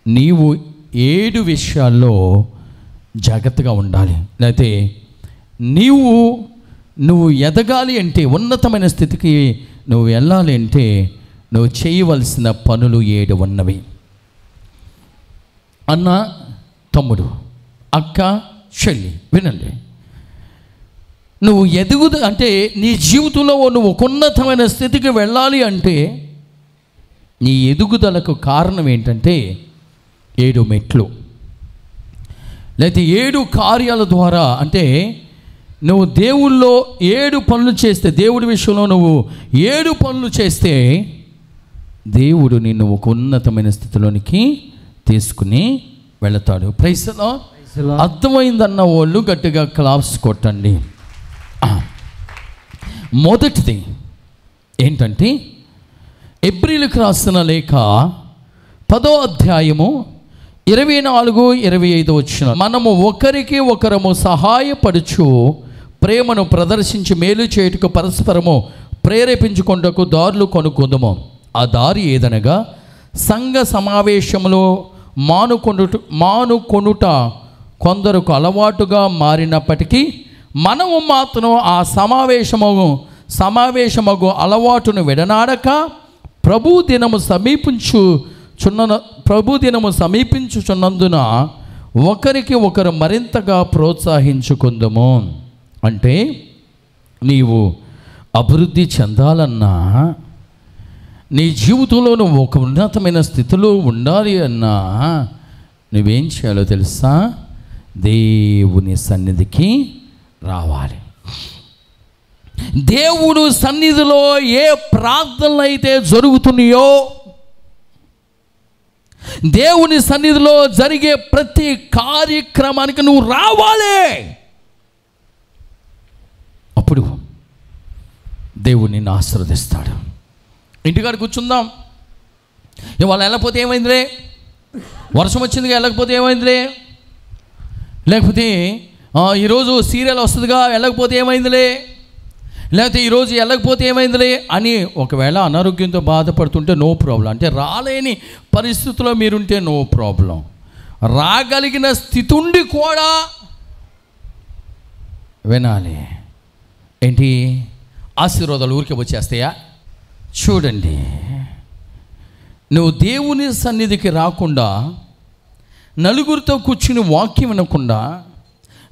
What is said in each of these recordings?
నీవు 7 విషయాల్లో జాగ్రత్తగా ఉండాలి. లేకపోతే నువ్వు ఎదగాలి అంటే, ఉన్నతమైన స్థితికి నువ్వు వెళ్ళాలి అంటే నువ్వు చేయవలసిన పనులు 7 ఉన్నవి. అన్న, తమ్ముడు, అక్క, చెల్లి, వినండి. నువ్వు అంటే నీ జీవితంలో నువ్వు ఒక ఉన్నతమైన స్థితికి వెళ్ళాలి అంటే నీ ఎదుగుదలకు కారణం ఏంటంటే 7 మెట్లు, లేకపోతే 7 కార్యాల ద్వారా. అంటే నువ్వు దేవుల్లో 7 పనులు చేస్తే, దేవుడి విషయంలో నువ్వు 7 పనులు చేస్తే దేవుడు నిన్ను ఒక ఉన్నతమైన స్థితిలోనికి తీసుకుని వెళతాడు. Praise the lord. అర్థమైందన్న వాళ్ళు గట్టిగా క్లాప్స్ కొట్టండి. మొదటిది ఏంటంటే హెబ్రీయులకు రాసిన లేఖ 10వ అధ్యాయము 24-25 వచ్చిన, మనము ఒకరికి ఒకరము సహాయపడుచు ప్రేమను ప్రదర్శించి మేలు చేయుటకు పరస్పరము ప్రేరేపించుకొనుటకు దారులు కొనుక్కుందాము. ఆ దారి ఏదనగా సంఘ సమావేశములో మానుకొనుట కొందరకు అలవాటుగా మారినప్పటికీ మనము మాత్రం ఆ సమావేశమగు అలవాటును విడనాడక ప్రభు దినము సమీపించుచున్నందున ఒకరికి ఒకరు మరింతగా ప్రోత్సహించుకుందాము. అంటే నీవు అభివృద్ధి చెందాలన్నా, నీ జీవితంలో నువ్వు ఒక ఉన్నతమైన స్థితిలో ఉండాలి అన్నా నువ్వేం చేయాలో తెలుసా? దేవుని సన్నిధికి రావాలి. దేవుడు సన్నిధిలో ఏ ప్రార్థనలు అయితే జరుగుతున్నాయో, దేవుని సన్నిధిలో జరిగే ప్రతి కార్యక్రమానికి నువ్వు రావాలి. అప్పుడు దేవుడు నిన్ను ఆశీర్వదిస్తాడు. ఇంటికాడ కూర్చుందాం, ఇవాళ వెళ్ళకపోతే ఏమైందిలే, వర్షం వచ్చిందిగా వెళ్ళకపోతే ఏమైందిలే, లేకపోతే ఈరోజు సీరియల్ వస్తుందిగా వెళ్ళకపోతే ఏమైందిలే, లేకపోతే ఈరోజు వెళ్ళకపోతే ఏమైందిలే అని ఒకవేళ అనారోగ్యంతో బాధపడుతుంటే నో ప్రాబ్లం. అంటే రాలేని పరిస్థితుల్లో మీరుంటే నో ప్రాబ్లం. రాగలిగిన స్థితి ఉండి కూడా వినాలి. ఏంటి ఆశీర్వాదాలు ఊరికే వచ్చేస్తాయా? చూడండి, నువ్వు దేవుని సన్నిధికి రాకుండా, నలుగురితో కూర్చుని వాక్యం వినకుండా,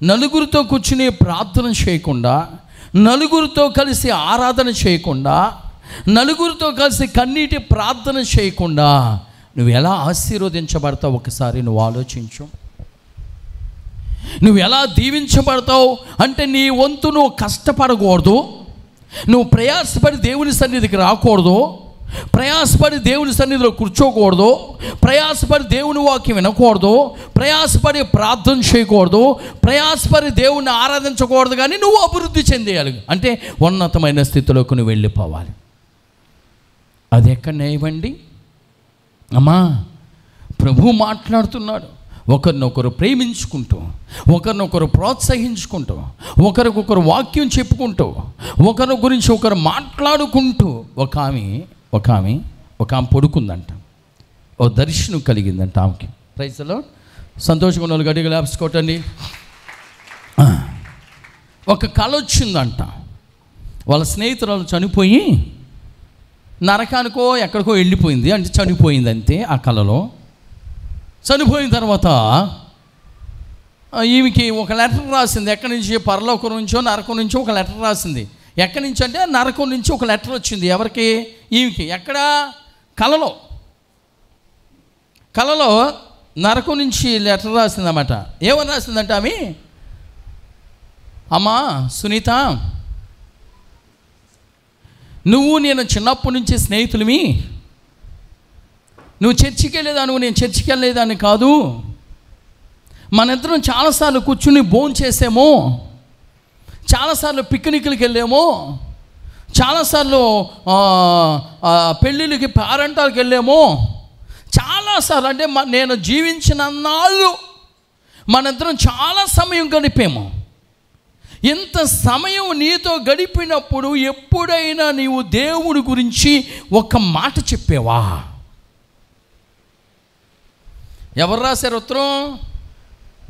నలుగురితో కూర్చుని ప్రార్థన చేయకుండా, నలుగురితో కలిసి ఆరాధన చేయకుండా, నలుగురితో కలిసి కన్నీటి ప్రార్థన చేయకుండా నువ్వు ఎలా ఆశీర్వదించబడతావు ఒకసారి నువ్వు ఆలోచించు. నువ్వు ఎలా దీవించబడతావు అంటే నీ వంతు నువ్వు కష్టపడకూడదు, నువ్వు ప్రయాసపడి దేవుని సన్నిధికి రాకూడదు, ప్రయాసపడి దేవుని సన్నిధిలో కూర్చోకూడదు, ప్రయాసపడి దేవుని వాక్యం వినకూడదు, ప్రయాసపడి ప్రార్థన చేయకూడదు, ప్రయాసపడి దేవుణ్ణి ఆరాధించకూడదు. కానీ నువ్వు అభివృద్ధి చెందేయాలి అంటే ఉన్నతమైన స్థితిలోకి నువ్వు వెళ్ళిపోవాలి. అది ఎక్కడ న్యాయమండి? అమ్మా, ప్రభు మాట్లాడుతున్నాడు. ఒకరినొకరు ప్రేమించుకుంటూ, ఒకరినొకరు ప్రోత్సహించుకుంటూ, ఒకరికొకరు వాక్యం చెప్పుకుంటూ, ఒకరి గురించి ఒకరు మాట్లాడుకుంటూ ఒక ఆమె పడుకుందంట. ఓ దర్శనం కలిగిందంట ఆమెకి. Praise the Lord. సంతోషంగా ఉన్న వాళ్ళు గట్టిగా ల్యాప్స్ కొట్టండి. ఒక కళ వచ్చిందంట. వాళ్ళ స్నేహితురాలు చనిపోయి నరకానికో ఎక్కడికో వెళ్ళిపోయింది, అంటే చనిపోయింది అంతే. ఆ కళలో చనిపోయిన తర్వాత ఈమెకి ఒక లెటర్ రాసింది. ఎక్కడి నుంచి? పరలోకం నుంచో నరకం నుంచో ఒక లెటర్ రాసింది. ఎక్కడి నుంచి అంటే నరకం నుంచి ఒక లెటర్ వచ్చింది. ఎవరికి? ఈమెకి. ఎక్కడ? కలలో నరకం నుంచి లెటర్ రాసిందన్నమాట. ఏమని రాసిందంటే ఆమె, అమ్మా సునీత, నువ్వు నేను చిన్నప్పటి నుంచి స్నేహితులమి. నువ్వు చర్చికి వెళ్ళేదా? నేను చర్చికి వెళ్ళలేదాన్ని కాదు. మన ఇద్దరం చాలాసార్లు కూర్చుని భోజనం చేసాము, చాలాసార్లు పిక్నిక్లకి వెళ్ళాము, చాలాసార్లు పెళ్ళిళ్ళకి పేరంటాలకు వెళ్ళాము, చాలాసార్లు అంటే నేను జీవించినన్నాళ్ళు మన ఇద్దరం చాలా సమయం గడిపాము. ఇంత సమయం నీతో గడిపినప్పుడు ఎప్పుడైనా నీవు దేవుడి గురించి ఒక మాట చెప్పావా? ఎవరు రాశారు ఉత్తరం?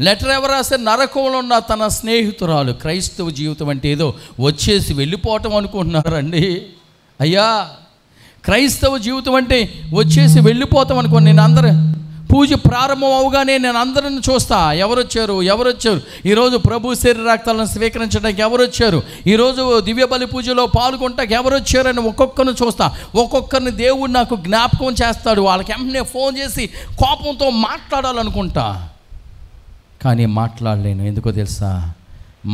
లెటర్ ఎవరు రాశారు? నరకంలో ఉన్న తన స్నేహితురాలు. క్రైస్తవ జీవితం అంటే ఏదో వచ్చేసి వెళ్ళిపోవటం అనుకుంటున్నారండి. అయ్యా, క్రైస్తవ జీవితం అంటే వచ్చేసి వెళ్ళిపోతాం అనుకోండి. నేను అందరూ పూజ ప్రారంభం అవగానే నేను అందరిని చూస్తా, ఎవరు వచ్చారు. ఈరోజు ప్రభు శరీర రక్తాలను స్వీకరించడానికి ఎవరు వచ్చారు, ఈరోజు దివ్య బలి పూజలో పాల్గొనడానికి ఎవరు వచ్చారని ఒక్కొక్కరిని చూస్తా. ఒక్కొక్కరిని దేవుడు నాకు జ్ఞాపకం చేస్తాడు. వాళ్ళకి వెంటనే ఫోన్ చేసి కోపంతో మాట్లాడాలనుకుంటా, కానీ మాట్లాడలేను. ఎందుకో తెలుసా?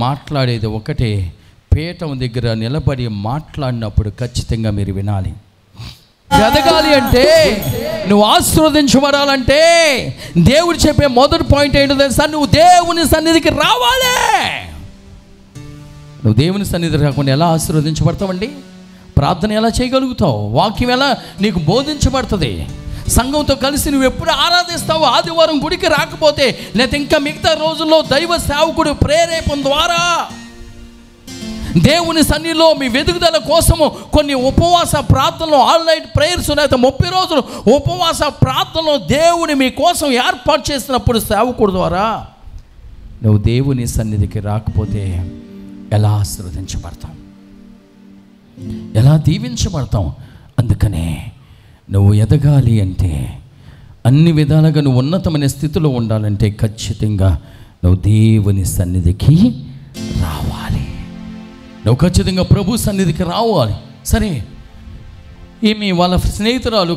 మాట్లాడేది ఒకటే, పీఠం దగ్గర నిలబడి మాట్లాడినప్పుడు ఖచ్చితంగా మీరు వినాలి. ఎదగాలి అంటే, నువ్వు ఆశీర్వదించబడాలంటే దేవుడు చెప్పే మొదటి పాయింట్ ఏంటో తెలుసా? నువ్వు దేవుని సన్నిధికి రావాలి. నువ్వు దేవుని సన్నిధికి రాకుండా ఎలా ఆశీర్వదించబడతావండి? ప్రార్థన ఎలా చేయగలుగుతావు? వాక్యం ఎలా నీకు బోధించబడుతుంది? సంఘంతో కలిసి నువ్వు ఎప్పుడు ఆరాధిస్తావు? ఆదివారం గుడికి రాకపోతే, లేదా ఇంకా మిగతా రోజుల్లో దైవ సేవకుడు ప్రేరేపణ ద్వారా దేవుని సన్నిధిలో మీ వెదుగుదల కోసము కొన్ని ఉపవాస ప్రార్థనలు, ఆన్లైన్ ప్రేయర్స్, లేదా 30 రోజులు ఉపవాస ప్రార్థనలు దేవుని మీ కోసం ఏర్పాటు చేసినప్పుడు సేవకుడు ద్వారా నువ్వు దేవుని సన్నిధికి రాకపోతే ఎలా ఆశీర్వదించబడతాం? ఎలా దీవించబడతాం? అందుకనే నువ్వు ఎదగాలి అంటే, అన్ని విధాలుగా నువ్వు ఉన్నతమైన స్థితిలో ఉండాలంటే ఖచ్చితంగా నువ్వు దేవుని సన్నిధికి రావాలి. నువ్వు ఖచ్చితంగా ప్రభు సన్నిధికి రావాలి. సరే, ఈమె వాళ్ళ స్నేహితురాలు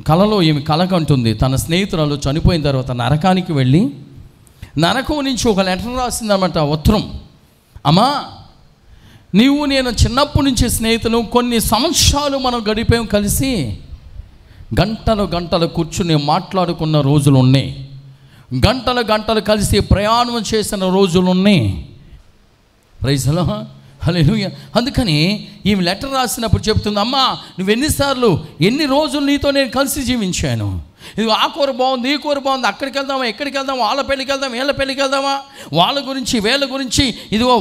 కలలో ఈమె కలకంటుంది. తన స్నేహితురాలు చనిపోయిన తర్వాత నరకానికి వెళ్ళి నరకం నుంచి ఒక లెటర్ రాసిందన్నమాట, ఉత్తరం. అమ్మా, నీవు నేను చిన్నప్పటి నుంచి స్నేహితులు, కొన్ని సంవత్సరాలు మనం గడిపాం కలిసి, గంటలు కూర్చుని మాట్లాడుకున్న రోజులు ఉన్నాయి, గంటలు కలిసి ప్రయాణం చేసిన రోజులు ఉన్నాయి. ప్రైజ్ ది లార్డ్, హల్లెలూయా. అందుకని ఈమె లెటర్ రాసినప్పుడు చెప్తుంది, అమ్మా, నువ్వు ఎన్ని రోజులు నీతో నేను కలిసి జీవించాను. ఇది ఆ కూర బాగుంది, ఈ కూర బాగుంది, అక్కడికి వెళ్దామా, ఎక్కడికి వెళ్దామా, వాళ్ళ పెళ్ళికి వెళ్దాం, వీళ్ళ పెళ్ళికి వెళ్దామా, వాళ్ళ గురించి వీళ్ళ గురించి, ఇదిగో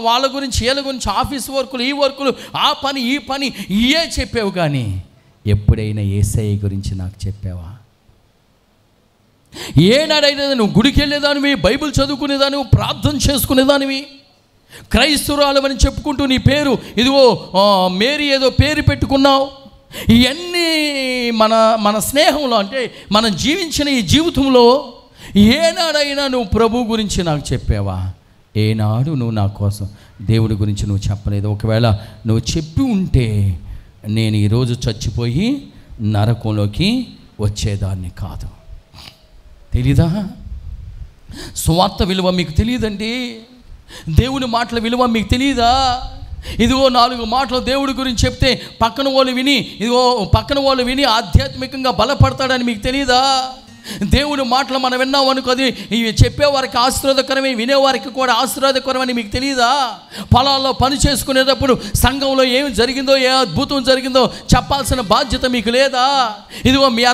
వాళ్ళ గురించి వీళ్ళ గురించి, ఆఫీస్ వర్కులు, ఈ వర్కులు, ఆ పని ఈ పని ఇయే చెప్పావు. కానీ ఎప్పుడైనా యేసయ్య గురించి నాకు చెప్పావా? ఏనాడైనా నువ్వు గుడికి వెళ్ళేదానివి, బైబిల్ చదువుకునేదానివి, ప్రార్థన చేసుకునేదానివి, క్రైస్తవురాలు అని చెప్పుకుంటూ నీ పేరు ఇదిగో మేరీ ఏదో పేరు పెట్టుకున్నావు. ఇవన్నీ మన స్నేహంలో, అంటే మనం జీవించిన ఈ జీవితంలో ఏనాడైనా నువ్వు ప్రభు గురించి నాకు చెప్పావా? ఏనాడు నువ్వు నా కోసం దేవుడి గురించి నువ్వు చెప్పలేదు. ఒకవేళ నువ్వు చెప్పి ఉంటే నేను ఈరోజు చచ్చిపోయి నరకంలోకి వచ్చేదాన్ని కాదు. తెలీదా? సువార్త విలువ మీకు తెలియదండి. దేవుని మాటల విలువ మీకు తెలియదా? ఇదిగో 4 మాటలు దేవుడి గురించి చెప్తే పక్కన వాళ్ళు విని ఆధ్యాత్మికంగా బలపడతాడని మీకు తెలియదా? దేవుని మాటలు మనం విన్నాం అనుకో, అది ఇవి చెప్పేవారికి ఆశీర్వాదకరమే, వినేవారికి కూడా ఆశీర్వాదకరమని మీకు తెలియదా? పొలాల్లో పని చేసుకునేటప్పుడు సంఘంలో ఏమి జరిగిందో, ఏ అద్భుతం జరిగిందో చెప్పాల్సిన బాధ్యత మీకు లేదా? ఇదిగో మీ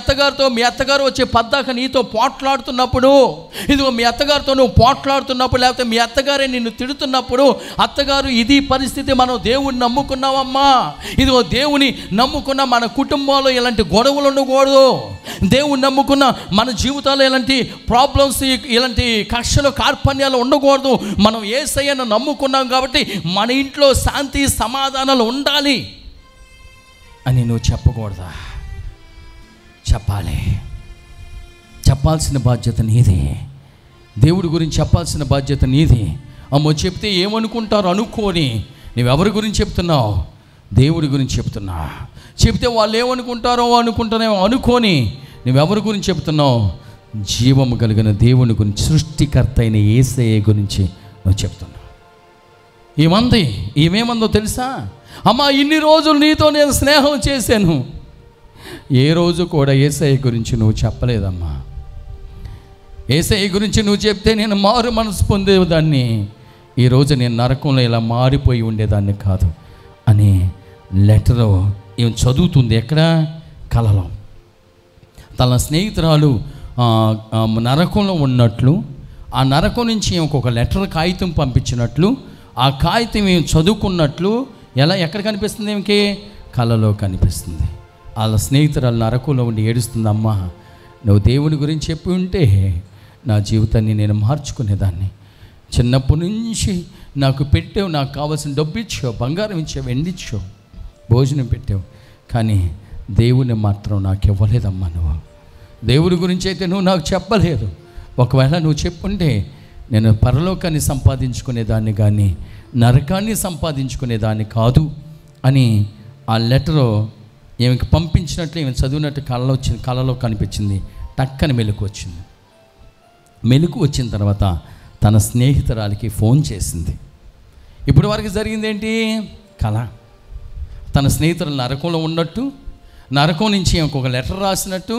అత్తగారు వచ్చే పద్దాక నీతో పోట్లాడుతున్నప్పుడు, ఇదిగో మీ అత్తగారితో నువ్వు పోట్లాడుతున్నప్పుడు, లేకపోతే మీ అత్తగారే నిన్ను తిడుతున్నప్పుడు, అత్తగారు ఇది పరిస్థితి, మనం దేవుడిని నమ్ముకున్నామమ్మా, ఇదిగో దేవుని నమ్ముకున్న మన కుటుంబంలో ఇలాంటి గొడవలు ఉండకూడదు, దేవుని నమ్ముకున్న మన జీవితాల్లో ఇలాంటి ప్రాబ్లమ్స్, ఇలాంటి కక్షలు కార్పణ్యాలు ఉండకూడదు, మనం యేసయ్యను నమ్ముకున్నాం కాబట్టి మన ఇంట్లో శాంతి సమాధానాలు ఉండాలి అని నువ్వు చెప్పకూడదా? చెప్పాలి. చెప్పాల్సిన బాధ్యత నీది. దేవుడి గురించి చెప్పాల్సిన బాధ్యత నీది. అమ్మో చెప్తే ఏమనుకుంటారు అనుకోని నువ్వెవరి గురించి చెప్తున్నావు? దేవుడి గురించి చెప్తున్నా. చెప్తే వాళ్ళు ఏమనుకుంటారో అనుకుంటానేమో అనుకోని నువ్వెవరి గురించి చెప్తున్నావు? జీవము కలిగిన దేవుని గురించి, సృష్టికర్త అయిన యేసయ్య గురించి నువ్వు చెప్తున్నావు. ఈమెమందో తెలుసా? అమ్మా, ఇన్ని రోజులు నీతో నేను స్నేహం చేశాను, ఏ రోజు కూడా యేసయ్య గురించి నువ్వు చెప్పలేదమ్మా. యేసయ్య గురించి నువ్వు చెప్తే నేను మారు మనసు పొందేదాన్ని, ఈరోజు నేను నరకంలో ఇలా మారిపోయి ఉండేదాన్ని కాదు అని లెటరు ఈమె చదువుతుంది. ఎక్కడ? కలలో. తన స్నేహితురాలు నరకంలో ఉన్నట్లు, ఆ నరకం నుంచి ఇంకొక లెటర్ కాగితం పంపించినట్లు, ఆ కాగితం ఏమి చదువుకున్నట్లు ఎక్కడ కనిపిస్తుంది? ఏమికి కలలో కనిపిస్తుంది. వాళ్ళ స్నేహితురాలు నరకంలో ఉండి ఏడుస్తుంది, అమ్మా నువ్వు దేవుని గురించి చెప్పి ఉంటే నా జీవితాన్ని నేను మార్చుకునేదాన్ని. చిన్నప్పటి నుంచి నాకు పెట్టావు, నాకు కావాల్సిన డబ్బు ఇచ్చావు, బంగారం ఇచ్చావు, వెండి ఇచ్చావు, భోజనం పెట్టావు, కానీ దేవుని మాత్రం నాకు ఇవ్వలేదమ్మా. నువ్వు దేవుడి గురించి అయితే నువ్వు నాకు చెప్పలేదు. ఒకవేళ నువ్వు చెప్పుంటే నేను పరలోకాన్ని సంపాదించుకునేదాన్ని కానీ నరకాన్ని సంపాదించుకునేదాన్ని కాదు అని ఆ లెటరు ఈమెకి పంపించినట్లు ఈమె చదివినట్టు కళలో కనిపించింది. టక్కని మెలకు వచ్చింది. మెలకు వచ్చిన తర్వాత తన స్నేహితురాలికి ఫోన్ చేసింది. ఇప్పుడు వరకు జరిగింది ఏంటి? కళ. తన స్నేహితులు నరకంలో ఉన్నట్టు, నరకం నుంచి ఇంకొక లెటర్ రాసినట్టు,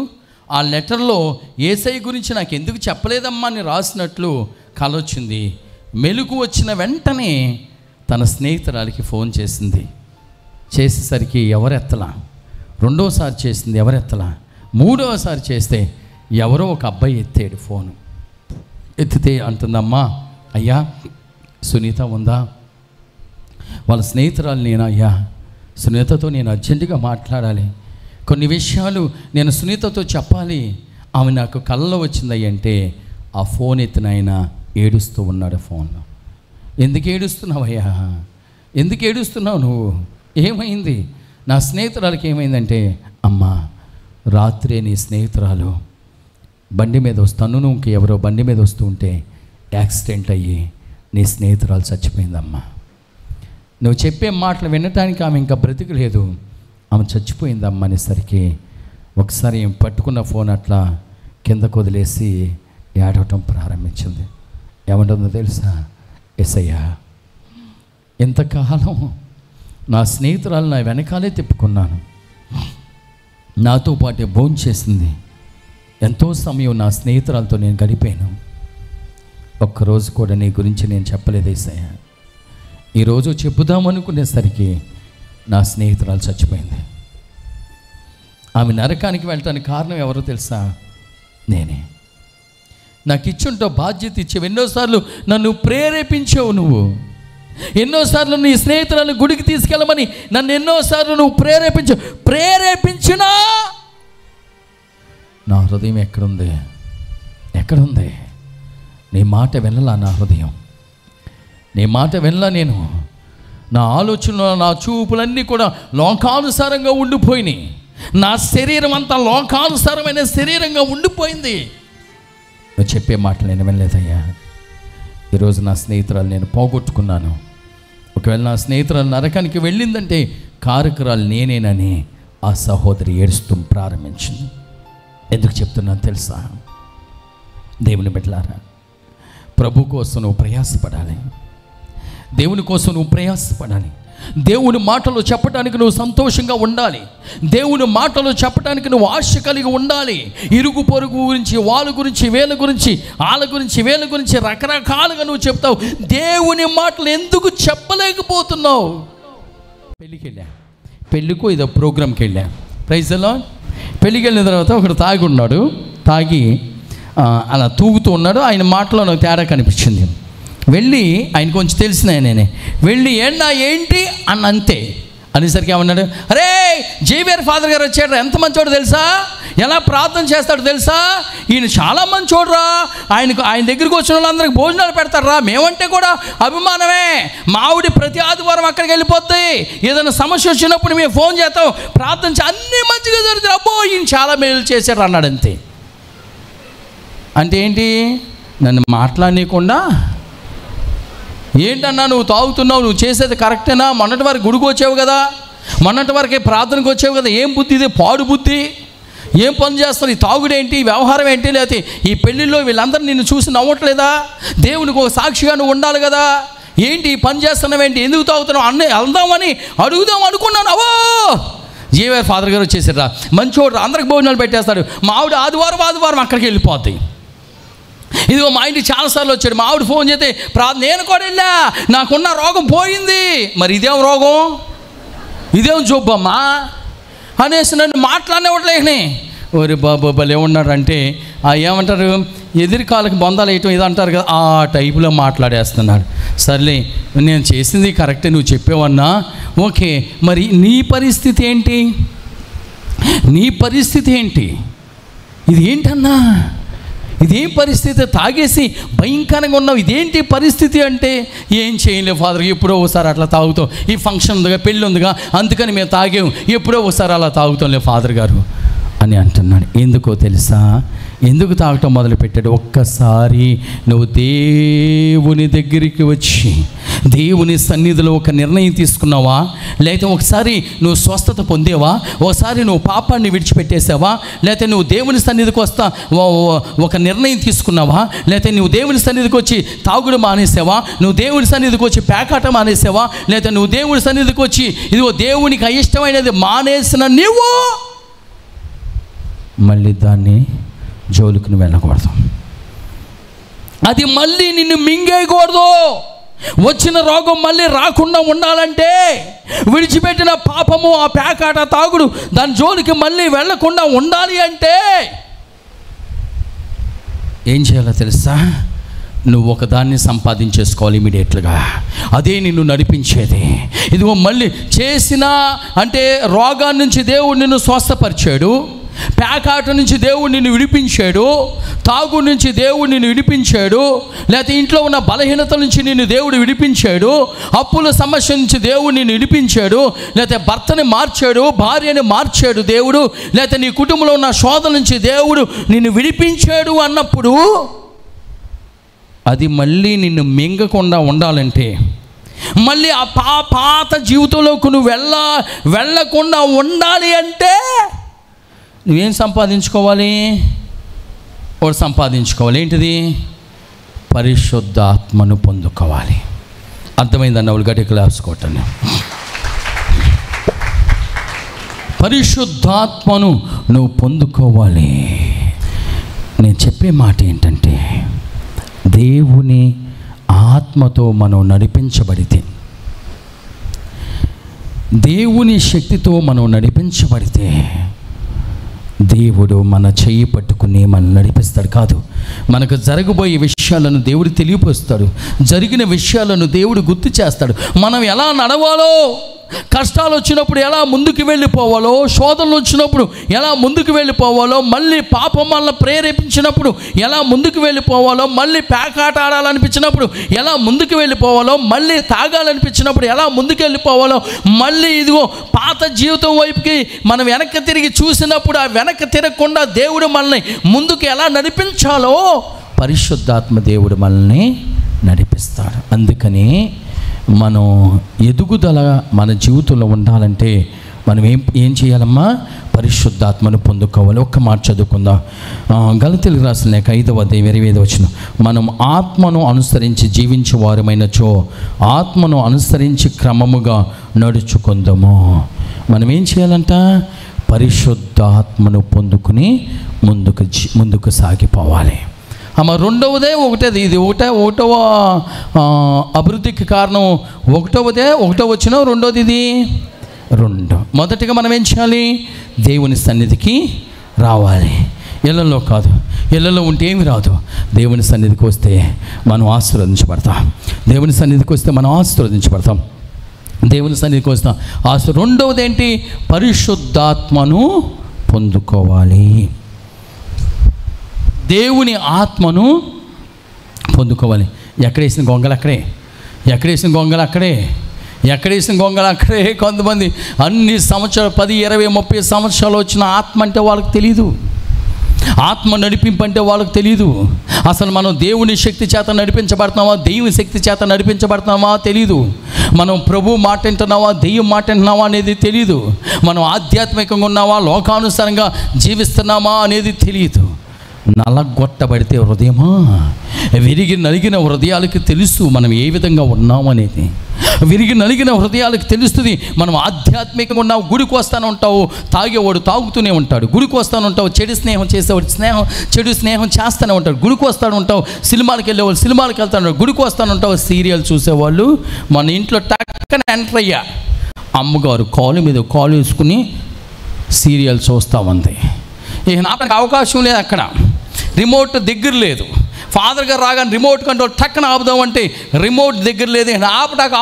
ఆ లెటర్లో యేసయ్య గురించి నాకు ఎందుకు చెప్పలేదమ్మా అని రాసినట్లు కళ వచ్చింది. మెలకు వచ్చిన వెంటనే తన స్నేహితురాలికి ఫోన్ చేసింది. చేసేసరికి ఎవరెత్తలా. రెండోసారి చేసింది, ఎవరెత్తలా. మూడవసారి చేస్తే ఎవరో ఒక అబ్బాయి ఎత్తాడు ఫోను. ఎత్తితే అంటుందమ్మా, అయ్యా సునీత ఉందా? వాళ్ళ స్నేహితురాలు నేను. అయ్యా సునీతతో నేను అర్జెంటుగా మాట్లాడాలి, కొన్ని విషయాలు నేను సునీతతో చెప్పాలి, ఆమె నాకు కళ్ళలో వచ్చిందయ్య అంటే ఆ ఫోన్ ఎత్తిన ఆయన ఏడుస్తూ ఉన్నాడు ఫోన్లో. ఎందుకు ఏడుస్తున్నావయ్యా? ఎందుకు ఏడుస్తున్నావు నువ్వు? ఏమైంది? నా స్నేహితురాలకి ఏమైందంటే, అమ్మా రాత్రే నీ స్నేహితురాలు బండి మీద వస్తాను, నువ్వు ఎవరో బండి మీద వస్తూ ఉంటే యాక్సిడెంట్ అయ్యి నీ స్నేహితురాలు చచ్చిపోయిందమ్మా. నువ్వు చెప్పే మాటలు వినటానికి ఆమె ఇంకా బ్రతికలేదు, ఆమె చచ్చిపోయిందమ్మా అనేసరికి ఒకసారి పట్టుకున్న ఫోన్ అట్లా కిందకు వదిలేసి ఏడవటం ప్రారంభించింది. ఏమంటుందో తెలుసా? యేసయ్యా ఎంతకాలం నా స్నేహితురాలు నా వెనకాలే తిప్పుకున్నాను, నాతో పాటే భోజనం చేసింది, ఎంతో సమయం నా స్నేహితురాలతో నేను గడిపాను, ఒక్కరోజు కూడా నీ గురించి నేను చెప్పలేదు యేసయ్యా. ఈరోజు చెప్పుదామనుకునేసరికి నా స్నేహితురాలు చచ్చిపోయింది. ఆమె నరకానికి వెళ్ళటానికి కారణం ఎవరో తెలుసా? నేనే. నాకు ఇచ్చుంటో బాధ్యత ఇచ్చావు, ఎన్నోసార్లు నన్ను ప్రేరేపించావు, నువ్వు ఎన్నోసార్లు నీ స్నేహితులను గుడికి తీసుకెళ్ళమని నన్ను ఎన్నోసార్లు నువ్వు ప్రేరేపించినా నా హృదయం ఎక్కడుంది? ఎక్కడుంది? నీ మాట వెళ్ళలా నా హృదయం, నీ మాట వెళ్ళా. నేను నా ఆలోచనలు, నా చూపులన్నీ కూడా లోకానుసారంగా ఉండిపోయినాయి. నా శరీరం అంతా లోకానుసారమైన శరీరంగా ఉండిపోయింది. నువ్వు చెప్పే మాటలు నేను వినలేదయ్యా. ఈరోజు నా స్నేహితురాలు నేను పోగొట్టుకున్నాను. ఒకవేళ నా స్నేహితురాలు నరకానికి వెళ్ళిందంటే కారకురాలు నేనేనని ఆ సహోదరి ఏడుస్తూ ప్రారంభించింది. ఎందుకు చెప్తున్నాను తెలుసా? దేవుని బిడ్డలారా, ప్రభు కోసం నువ్వు ప్రయాసపడాలి, దేవుని కోసం నువ్వు ప్రయాసపడాలి. దేవుని మాటలు చెప్పడానికి నువ్వు సంతోషంగా ఉండాలి, దేవుని మాటలు చెప్పడానికి నువ్వు ఆశ కలిగి ఉండాలి. ఇరుగు పొరుగు గురించి, వాళ్ళ గురించి, వీళ్ళ గురించి, వాళ్ళ గురించి, వీళ్ళ గురించి రకరకాలుగా నువ్వు చెప్తావు. దేవుని మాటలు ఎందుకు చెప్పలేకపోతున్నావు? పెళ్ళికి వెళ్ళా, పెళ్ళికో ఇదో ప్రోగ్రామ్కి వెళ్ళా. Praise the Lord. పెళ్ళికి వెళ్ళిన తర్వాత ఒకడు తాగి ఉన్నాడు, తాగి అలా తూగుతూ ఉన్నాడు. ఆయన మాటలో నాకు తేడా కనిపించింది. వెళ్ళి ఆయన కొంచెం తెలిసిన ఆయననే వెళ్ళి ఏంటి అన్న అంతే అనేసరికి ఏమన్నాడు, అరే జేవిఆర్ ఫాదర్ గారు వచ్చాడు, ఎంత మంచోడు తెలుసా, ఎలా ప్రార్థన చేస్తాడు తెలుసా, ఈయన చాలా మంచోడురా, ఆయన దగ్గరికి వచ్చిన వాళ్ళందరికీ భోజనాలు పెడతారా, మేమంటే కూడా అభిమానమే, మా ఆవిడ ప్రతి ఆదివారం అక్కడికి వెళ్ళిపోద్ది, ఏదైనా సమస్య వచ్చినప్పుడు మేము ఫోన్ చేస్తాం, ప్రార్థన అన్నీ మంచిగా జరుగుతాయి, అబ్బో ఈయన చాలా మేలు చేశాడు అన్నాడు. అంతే. అంటే ఏంటి? నన్ను మాట్లాడనీయకుండా, ఏంటన్నా నువ్వు తాగుతున్నావు, నువ్వు చేసేది కరెక్టేనా, మొన్నటి వరకు గుడికి వచ్చావు కదా, మొన్నటి వరకే ప్రార్థనకు వచ్చావు కదా, ఏం బుద్ధి ఇది, పాడు బుద్ధి, ఏం పని చేస్తారు, ఈ తాగుడేంటి, వ్యవహారం ఏంటి, లేకపోతే ఈ పెళ్ళిళ్ళలో వీళ్ళందరూ నిన్ను చూసి నవ్వట్లేదా, దేవునికి ఒక సాక్షిగా నువ్వు ఉండాలి కదా, ఏంటి ఈ పని చేస్తున్నావేంటి, ఎందుకు తాగుతున్నావు అన్నీ వెళ్దామని అడుగుదాం అనుకున్నాను. అవో జేవిఆర్ ఫాదర్ గారు వచ్చేసారా, మంచోడు, అందరికి భోజనాలు పెట్టేస్తాడు, మా ఆవిడ ఆదివారం అక్కడికి వెళ్ళిపోతాయి. ఇదిగో మా ఇంటికి చాలాసార్లు వచ్చాడు, మా ఆవిడ ఫోన్ చేస్తే నేను కూడా వెళ్ళా, నాకున్న రోగం పోయింది. మరి ఇదేం రోగం, ఇదేం జబ్బమ్మా అనేసి నన్ను మాట్లాడేవట్లేని. ఓరి బాబు భలే ఉన్నాడంటే ఏమంటారు, ఎదురు కాళ్ళకి బొందాలు వేయటం ఇది అంటారు కదా, ఆ టైపులో మాట్లాడేస్తున్నాడు. సర్లే నేను చేసింది కరెక్టే, నువ్వు చెప్పేవన్నా ఓకే, మరి నీ పరిస్థితి ఏంటి, నీ పరిస్థితి ఏంటి? ఇది ఏంటన్నా, ఇదేం పరిస్థితి, తాగేసి భయంకరంగా ఉన్నావు, ఇదేంటి పరిస్థితి అంటే, ఏం చేయలేవు ఫాదర్, ఎప్పుడో ఒకసారి అట్లా తాగుతాం, ఈ ఫంక్షన్ ఉందిగా, పెళ్ళి ఉందిగా, అందుకని మేము తాగాం, ఎప్పుడో ఒకసారి అలా తాగుతాంలే ఫాదర్ గారు అని అంటున్నాడు. ఎందుకో తెలుసా, ఎందుకు తాగటం మొదలుపెట్టాడు? ఒక్కసారి నువ్వు దేవుని దగ్గరికి వచ్చి దేవుని సన్నిధిలో ఒక నిర్ణయం తీసుకున్నావా, లేకపోతే ఒకసారి నువ్వు స్వస్థత పొందేవా, ఒకసారి నువ్వు పాపాన్ని విడిచిపెట్టేసావా, లేకపోతే నువ్వు దేవుని సన్నిధికి వస్తా ఒక నిర్ణయం తీసుకున్నావా, లేకపోతే నువ్వు దేవుని సన్నిధికి వచ్చి తాగుడు మానేసావా, నువ్వు దేవుని సన్నిధికి వచ్చి పేకాట మానేసావా, లేకపోతే నువ్వు దేవుని సన్నిధికి వచ్చి ఇదిగో దేవునికి అయిష్టమైనది మానేసిన నీవు మళ్ళీ దాన్ని జోలికి నువ్వు వెళ్ళకూడదు, అది మళ్ళీ నిన్ను మింగేయకూడదు. వచ్చిన రోగం మళ్ళీ రాకుండా ఉండాలంటే, విడిచిపెట్టిన పాపము, ఆ పేకాట తాగుడు, దాని జోలికి మళ్ళీ వెళ్ళకుండా ఉండాలి అంటే ఏం చేయాలో తెలుసా? నువ్వు ఒకదాన్ని సంపాదించేసుకోవాలి ఇమీడియట్లుగా, అదే నిన్ను నడిపించేది. ఇదిగో మళ్ళీ చేసిన అంటే రోగాన్ని నుంచి దేవుడు నిన్ను స్వస్థపరిచాడు, పేకాట నుంచి దేవుడు నిన్ను విడిపించాడు, తాగు నుంచి దేవుడు నిన్ను విడిపించాడు, లేకపోతే ఇంట్లో ఉన్న బలహీనతల నుంచి నిన్ను దేవుడు విడిపించాడు, అప్పుల సమస్య నుంచి దేవుడు నిన్ను విడిపించాడు, లేకపోతే భర్తని మార్చాడు, భార్యని మార్చాడు దేవుడు, లేకపోతే నీ కుటుంబంలో ఉన్న శోధన నుంచి దేవుడు నిన్ను విడిపించాడు అన్నప్పుడు అది మళ్ళీ నిన్ను మింగకుండా ఉండాలంటే, మళ్ళీ ఆ పాత జీవితంలోకి నువ్వు వెళ్ళకుండా ఉండాలి అంటే నువ్వేం సంపాదించుకోవాలి? ఒకటి సంపాదించుకోవాలి. ఏంటిది? పరిశుద్ధాత్మను పొందుకోవాలి. అర్థమైందన్న వాళ్ళు గట్టి క్లాస్ కొట్టండి. పరిశుద్ధాత్మను నువ్వు పొందుకోవాలి. నేను చెప్పే మాట ఏంటంటే, దేవుని ఆత్మతో మనం నడిపించబడితే, దేవుని శక్తితో మనం నడిపించబడితే దేవుడు మన చెయ్యి పట్టుకుని మనం నడిపిస్తాడు. కాదు, మనకు జరగబోయే విషయాలను దేవుడు తెలియపరుస్తాడు, జరిగిన విషయాలను దేవుడు గుర్తు చేస్తాడు. మనం ఎలా నడవాలో, కష్టాలు వచ్చినప్పుడు ఎలా ముందుకు వెళ్ళిపోవాలో, శోధనలు వచ్చినప్పుడు ఎలా ముందుకు వెళ్ళిపోవాలో, మళ్ళీ పాపం వల్ల ప్రేరేపించినప్పుడు ఎలా ముందుకు వెళ్ళిపోవాలో, మళ్ళీ పేకాట ఆడాలనిపించినప్పుడు ఎలా ముందుకు వెళ్ళిపోవాలో, మళ్ళీ తాగాలనిపించినప్పుడు ఎలా ముందుకు వెళ్ళిపోవాలో, మళ్ళీ ఇదిగో పాత జీవితం వైపుకి మనం వెనక్కి తిరిగి చూసినప్పుడు ఆ వెనక్కి తిరగకుండా దేవుడు మనల్ని ముందుకు ఎలా నడిపించాలో పరిశుద్ధాత్మ దేవుడు మనల్ని నడిపిస్తాడు. అందుకని మనం ఎదుగుదల మన జీవితంలో ఉండాలంటే మనం ఏం చేయాలమ్మా? పరిశుద్ధాత్మను పొందుకోవాలి. ఒక్క మాట చదువుకుందాం. గలతీయులకు రాసిన లేఖ 5వ అధ్యాయం 25వ వచనం. మనం ఆత్మను అనుసరించి జీవించే వారమైనచో ఆత్మను అనుసరించి క్రమముగా నడుచుకుందాము. మనం ఏం చేయాలంట? పరిశుద్ధాత్మను పొందుకుని ముందుకు సాగిపోవాలి. రెండవదే ఒకటేది, ఇది ఒకటవ అభివృద్ధికి కారణం ఒకటో వచ్చిన రెండోది ఇది 2. మొదటిగా మనం ఏం చేయాలి? దేవుని సన్నిధికి రావాలి. ఇళ్ళల్లో కాదు, ఇళ్ళల్లో ఉంటే ఏమి రాదు. దేవుని సన్నిధికి వస్తే మనం ఆశీర్వదించబడతాం. దేవుని సన్నిధికి వస్తే మనం ఆశీర్వదించబడతాం. దేవుని సన్నిధికి వస్తాం. రెండవది ఏంటి? పరిశుద్ధాత్మను పొందుకోవాలి. దేవుని ఆత్మను పొందుకోవాలి. ఎక్కడేసిన గొంగలు అక్కడే, ఎక్కడేసిన గొంగలు అక్కడే, ఎక్కడేసిన గొంగలు అక్కడే. కొంతమంది అన్ని సంవత్సరాలు 10, 20, 30 సంవత్సరాలు వచ్చిన ఆత్మ అంటే వాళ్ళకి తెలీదు, ఆత్మ నడిపింపు అంటే వాళ్ళకి తెలీదు. అసలు మనం దేవుని శక్తి చేత నడిపించబడుతున్నామా, దెయ్యం శక్తి చేత నడిపించబడుతున్నామా తెలీదు. మనం ప్రభు మాట వింటున్నావా, దెయ్యం మాట వింటున్నావా అనేది తెలీదు. మనం ఆధ్యాత్మికంగా ఉన్నావా, లోకానుసారంగా జీవిస్తున్నామా అనేది తెలియదు. నలగొట్టబడితే హృదయమా, విరిగి నలిగిన హృదయాలకి తెలుసు మనం ఏ విధంగా ఉన్నామనేది. విరిగి నలిగిన హృదయాలకు తెలుస్తుంది మనం ఆధ్యాత్మికంగా ఉన్నావు. గుడికి వస్తాను ఉంటావు, తాగేవాడు తాగుతూనే ఉంటాడు. గుడికి వస్తాను ఉంటావు, చెడు స్నేహం చేసేవాడు చెడు స్నేహం చేస్తూనే ఉంటాడు. గుడికి వస్తాను ఉంటావు, సినిమాలకు వెళ్ళేవాళ్ళు సినిమాలకు వెళ్తాను. గుడికి వస్తాను ఉంటావు, సీరియల్ చూసేవాళ్ళు. మన ఇంట్లో టక్కన ఎంటర్ అయ్యా, అమ్మగారు కాలు మీద కాలు వేసుకుని సీరియల్ చూస్తూ ఉంది. ఇక నాకు అవకాశం లేదు, అక్కడ రిమోట్ దగ్గర లేదు. ఫాదర్ గారు రాగానే రిమోట్ కంట్రోల్ టక్కన ఆపుదామంటే రిమోట్ దగ్గర లేదు. ఆపడానికి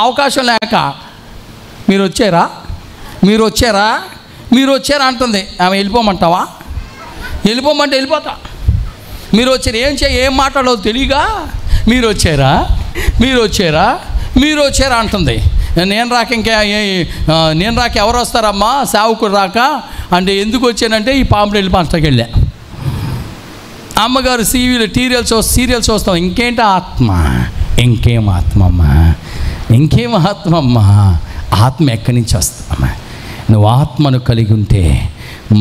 అవకాశం లేక మీరు వచ్చారా అంటుంది. ఆమె వెళ్ళిపోమంటావా? వెళ్ళిపోమంటే వెళ్ళిపోతా. మీరు వచ్చారు ఏం మాట్లాడదు తెలియగా మీరు వచ్చారా అంటుంది. నేను రాక ఎవరు వస్తారమ్మా, సేవకుడు రాక అంటే ఎందుకు వచ్చానంటే ఈ పాంప్లెట్ పంటకి వెళ్ళా. అమ్మగారు సీరియల్ చూస్తాం. ఇంకేంటి ఆత్మ, ఇంకేం ఆత్మమ్మా, ఆత్మ ఎక్కడి నుంచి వస్తామా? నువ్వు ఆత్మను కలిగి ఉంటే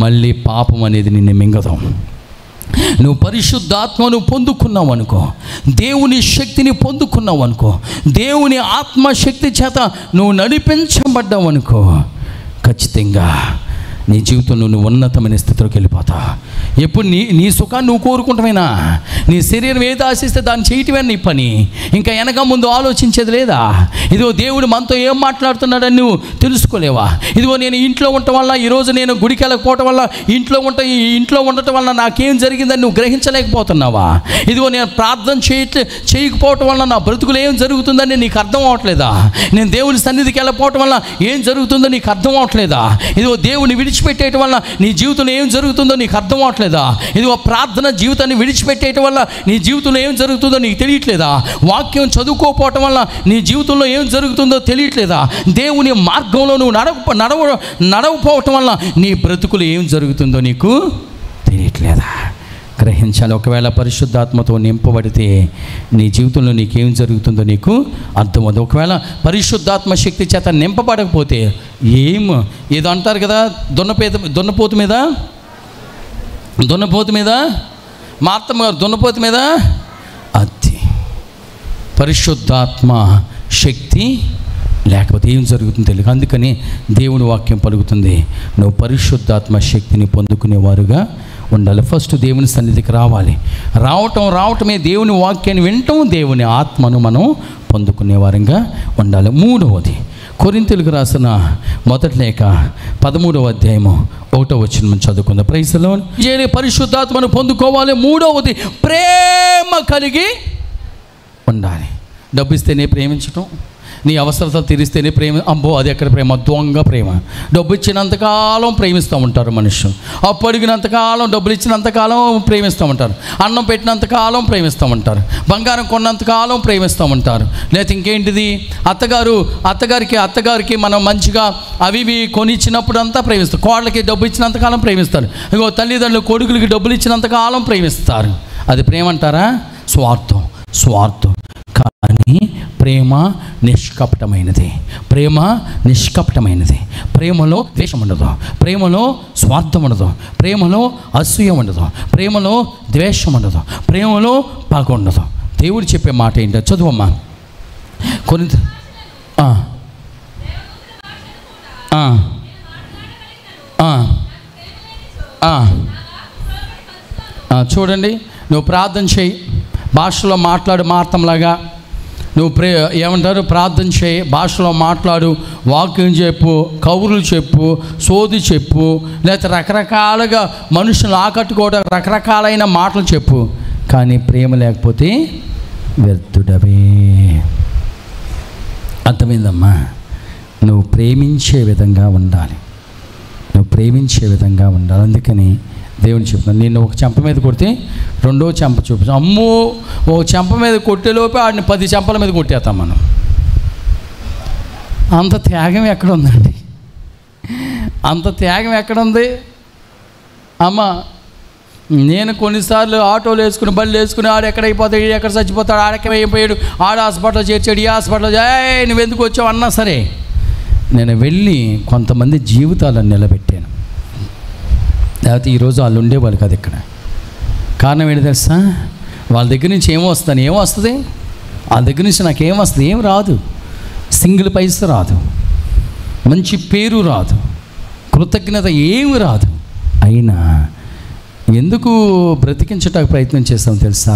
మళ్ళీ పాపం అనేది నిన్ను మింగదు. నువ్వు పరిశుద్ధాత్మను పొందుకున్నావు అనుకో, దేవుని శక్తిని పొందుకున్నావు అనుకో, దేవుని ఆత్మశక్తి చేత నువ్వు నడిపించబడ్డావు అనుకో, ఖచ్చితంగా నీ జీవితంలో నువ్వు ఉన్నతమైన స్థితిలోకి వెళ్ళిపోతావు. ఎప్పుడు నీ సుఖాన్ని నువ్వు కోరుకుంటామైనా, నీ శరీరం ఏది ఆశిస్తే దాన్ని చేయటమే నీ పని. ఇంకా వెనక ముందు ఆలోచించేది లేదా? ఇదిగో దేవుడు మనతో ఏం మాట్లాడుతున్నాడని నువ్వు తెలుసుకోలేవా? ఇదిగో నేను ఇంట్లో ఉండటం వల్ల, ఈరోజు నేను గుడికి వెళ్ళకపోవటం వల్ల, ఇంట్లో ఉండటం వల్ల నాకేం జరిగిందని నువ్వు గ్రహించలేకపోతున్నావా? ఇదిగో నేను ప్రార్థన చేయకపోవటం వల్ల నా బ్రతుకులు ఏం జరుగుతుందని నీకు అర్థం అవ్వట్లేదా? నేను దేవుని సన్నిధికి వెళ్ళకపోవటం వల్ల ఏం జరుగుతుందో నీకు అర్థం అవ్వట్లేదా? ఇదిగో దేవుని విడిచిపెట్టేయటం వల్ల నీ జీవితంలో ఏం జరుగుతుందో నీకు అర్థం అవ్వట్లేదా? ఇదిగో ప్రార్థన జీవితాన్ని విడిచిపెట్టేయటం వల్ల నీ జీవితంలో ఏం జరుగుతుందో నీకు తెలియట్లేదా? వాక్యం చదువుకోకపోవటం వల్ల నీ జీవితంలో ఏం జరుగుతుందో తెలియట్లేదా? దేవుని మార్గంలో నువ్వు నడవపోవటం వల్ల నీ బ్రతుకులు ఏం జరుగుతుందో నీకు తెలియట్లేదా? గ్రహించాలి. ఒకవేళ పరిశుద్ధాత్మతో నింపబడితే నీ జీవితంలో నీకేం జరుగుతుందో నీకు అర్థమవుతుంది. ఒకవేళ పరిశుద్ధాత్మ శక్తి చేత నింపబడకపోతే ఏదో అంటారు కదా, దున్నపోతు మీద మా అత్తమ్మ గారు దున్నపోతు మీద అది పరిశుద్ధాత్మ శక్తి లేకపోతే ఏం జరుగుతుందో తెలియదు. అందుకని దేవుని వాక్యం పలుకుతుంది, నువ్వు పరిశుద్ధాత్మ శక్తిని పొందుకునేవారుగా ఉండాలి. ఫస్ట్ దేవుని సన్నిధికి రావటమే దేవుని వాక్యాన్ని వినటం, దేవుని ఆత్మను మనం పొందుకునేవారంగా ఉండాలి. మూడవది కొరింథీయులకు రాసిన మొదటి లేఖ 13వ అధ్యాయము 1వ వచనం చదువుకుందాం. Praise the Lord. పరిశుద్ధాత్మను పొందుకోవాలి. మూడవది ప్రేమ కలిగి ఉండాలి. డబ్బు ఇస్తేనే ప్రేమించటం, నీ అవసరతలు తీరిస్తేనే ప్రేమ. అబ్బో అది ఎక్కడ ప్రేమ? దొంగ ప్రేమ. డబ్బు ఇచ్చినంతకాలం ప్రేమిస్తూ ఉంటారు మనుషులు. అప్పు అడిగినంతకాలం, డబ్బులు ఇచ్చినంతకాలం ప్రేమిస్తూ ఉంటారు. అన్నం పెట్టినంతకాలం ప్రేమిస్తూ ఉంటారు. బంగారం కొన్నంతకాలం ప్రేమిస్తూ ఉంటారు. లేకపోతే ఇంకేంటిది, అత్తగారికి మనం మంచిగా అవి కొనిచ్చినప్పుడు అంతా ప్రేమిస్తారు. కోళ్ళకి డబ్బు ఇచ్చినంతకాలం ప్రేమిస్తారు. ఇగో తల్లిదండ్రులు కొడుకులకి డబ్బులు ఇచ్చినంతకాలం ప్రేమిస్తారు. అది ప్రేమ అంటారా? స్వార్థం. కానీ ప్రేమ నిష్కపటమైనది. ప్రేమలో ద్వేషం ఉండదు, ప్రేమలో స్వార్థం ఉండదు, ప్రేమలో అసూయ ఉండదు, ప్రేమలో ద్వేషం ఉండదు, ప్రేమలో పగ ఉండదు. దేవుడు చెప్పే మాట ఏంటో చదువమ్మా. చూడండి, నువ్వు ప్రార్థన చేయి, భాషలో మాట్లాడు, మార్తంలాగా నువ్వు ఏమంటారు, ప్రార్థన చేయి, భాషలో మాట్లాడు, వాక్యం చెప్పు, కబుర్లు చెప్పు, సోది చెప్పు, లేకపోతే రకరకాలుగా మనుషులు ఆకట్టుకోవడం రకరకాలైన మాటలు చెప్పు. కానీ ప్రేమ లేకపోతే వ్యర్థుడవే. అర్థమైందమ్మా? నువ్వు ప్రేమించే విధంగా ఉండాలి. అందుకని దేవుని చెప్తున్నాను, నేను ఒక చెంప మీద కొడితే రెండో చెంప చూపించాను. అమ్మో, ఒక చెంప మీద కొట్టేలోపే ఆడిని 10 చెంపల మీద కొట్టేస్తాం మనం. అంత త్యాగం ఎక్కడుందండి? అమ్మ, నేను కొన్నిసార్లు ఆటోలు వేసుకుని, బళ్ళు వేసుకుని, ఆడు ఎక్కడైపోతాడు, ఎక్కడ చచ్చిపోతాడు, ఆడెక్కడైపోయాడు, ఆడ హాస్పిటల్ చేర్చాడు, ఈ హాస్పిటల్ నువ్వెందుకు వచ్చావు అన్నా సరే, నేను వెళ్ళి కొంతమంది జీవితాలను నిలబెట్టాను. లేకపోతే ఈరోజు వాళ్ళు ఉండేవాళ్ళు కాదు ఇక్కడ. కారణం ఏంటి తెలుసా? వాళ్ళ దగ్గర నుంచి ఏమొస్తుంది? వాళ్ళ దగ్గర నుంచి నాకేం వస్తుంది? ఏం రాదు. సింగిల్ పైసా రాదు, మంచి పేరు రాదు, కృతజ్ఞత ఏమి రాదు. అయినా ఎందుకు బ్రతికించటానికి ప్రయత్నం చేస్తాం తెలుసా?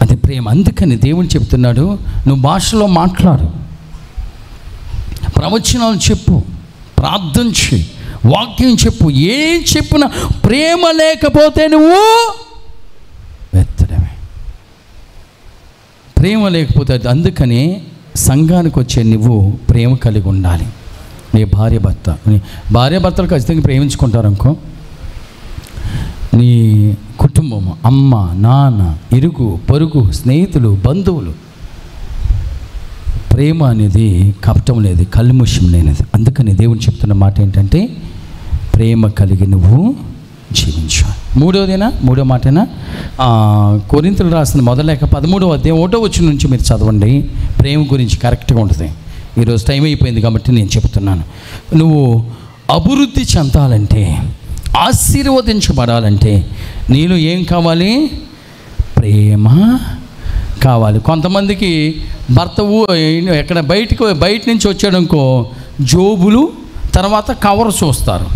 అది ప్రేమ. అందుకని దేవుడు చెప్తున్నాడు, నువ్వు భాషలో మాట్లాడు, ప్రవచనాలు చెప్పు, ప్రార్థన చేయి, వాక్యం చెప్పు, ఏం చెప్పినా ప్రేమ లేకపోతే నువ్వు వ్యర్థమే. ప్రేమ లేకపోతే. అందుకని సంఘానికి వచ్చే నువ్వు ప్రేమ కలిగి ఉండాలి. నీ భార్యాభర్తలు ఖచ్చితంగా ప్రేమించుకుంటారు అనుకో, నీ కుటుంబము, అమ్మ, నాన్న, ఇరుగు పొరుగు, స్నేహితులు, బంధువులు. ప్రేమ అనేది కపటం లేదు, కల్ముషం లేనిది. అందుకని దేవుడు చెప్తున్న మాట ఏంటంటే ప్రేమ కలిగి నువ్వు జీవించాలి. మూడో మాటేనా కొరింథీయులకు రాసిన మొదటి లేఖ 13వ అధ్యాయం 1వ వచనం నుంచి మీరు చదవండి. ప్రేమ గురించి కరెక్ట్గా ఉంటుంది. ఈరోజు టైం అయిపోయింది కాబట్టి నేను చెప్తున్నాను. నువ్వు అభివృద్ధి చెందాలంటే, ఆశీర్వదించబడాలంటే నీలో ఏం కావాలి? ప్రేమ కావాలి. కొంతమందికి భర్త ఎక్కడ బయట నుంచి వచ్చాడనుకో జోబులు, తర్వాత కవర్ చూస్తారు.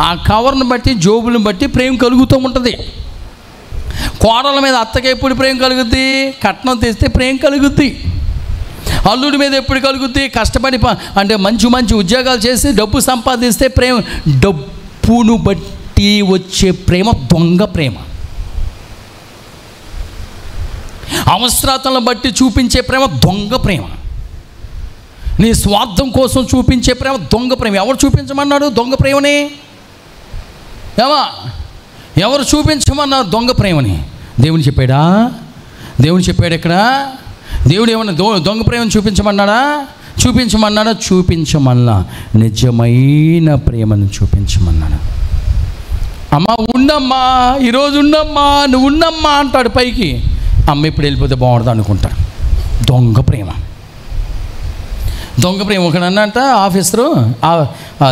ఆ కవర్ని బట్టి, జోబులను బట్టి ప్రేమ కలుగుతూ ఉంటుంది. కోడల మీద అత్తకి ఎప్పుడు ప్రేమ కలుగుద్ది? కట్నం తెస్తే ప్రేమ కలుగుద్ది. అల్లుడి మీద ఎప్పుడు కలుగుద్ది? కష్టపడి అంటే మంచి మంచి ఉద్యోగాలు చేసి డబ్బు సంపాదిస్తే ప్రేమ. డబ్బును బట్టి వచ్చే ప్రేమ దొంగ ప్రేమ. అవసరాలను బట్టి చూపించే ప్రేమ దొంగ ప్రేమ. నీ స్వార్థం కోసం చూపించే ప్రేమ దొంగ ప్రేమ. ఎవరు చూపించమన్నాడు దొంగ ప్రేమని? ఎవరు చూపించమన్నారు దొంగ ప్రేమని? దేవుని చెప్పాడా? దేవుడు చెప్పాడు ఇక్కడ? దేవుడు ఏమన్నా దొంగ ప్రేమను చూపించమన్నాడా? చూపించమన్నా నిజమైన ప్రేమను చూపించమన్నాడు. అమ్మ ఉండమ్మా, ఈరోజు ఉండమ్మా, నువ్వు ఉండమ్మా అంటాడు పైకి. అమ్మ ఇప్పుడు వెళ్ళిపోతే బాగుంటుంది అనుకుంటాడు. దొంగ ప్రేమ. ఒకడన్నంట ఆఫీసరు,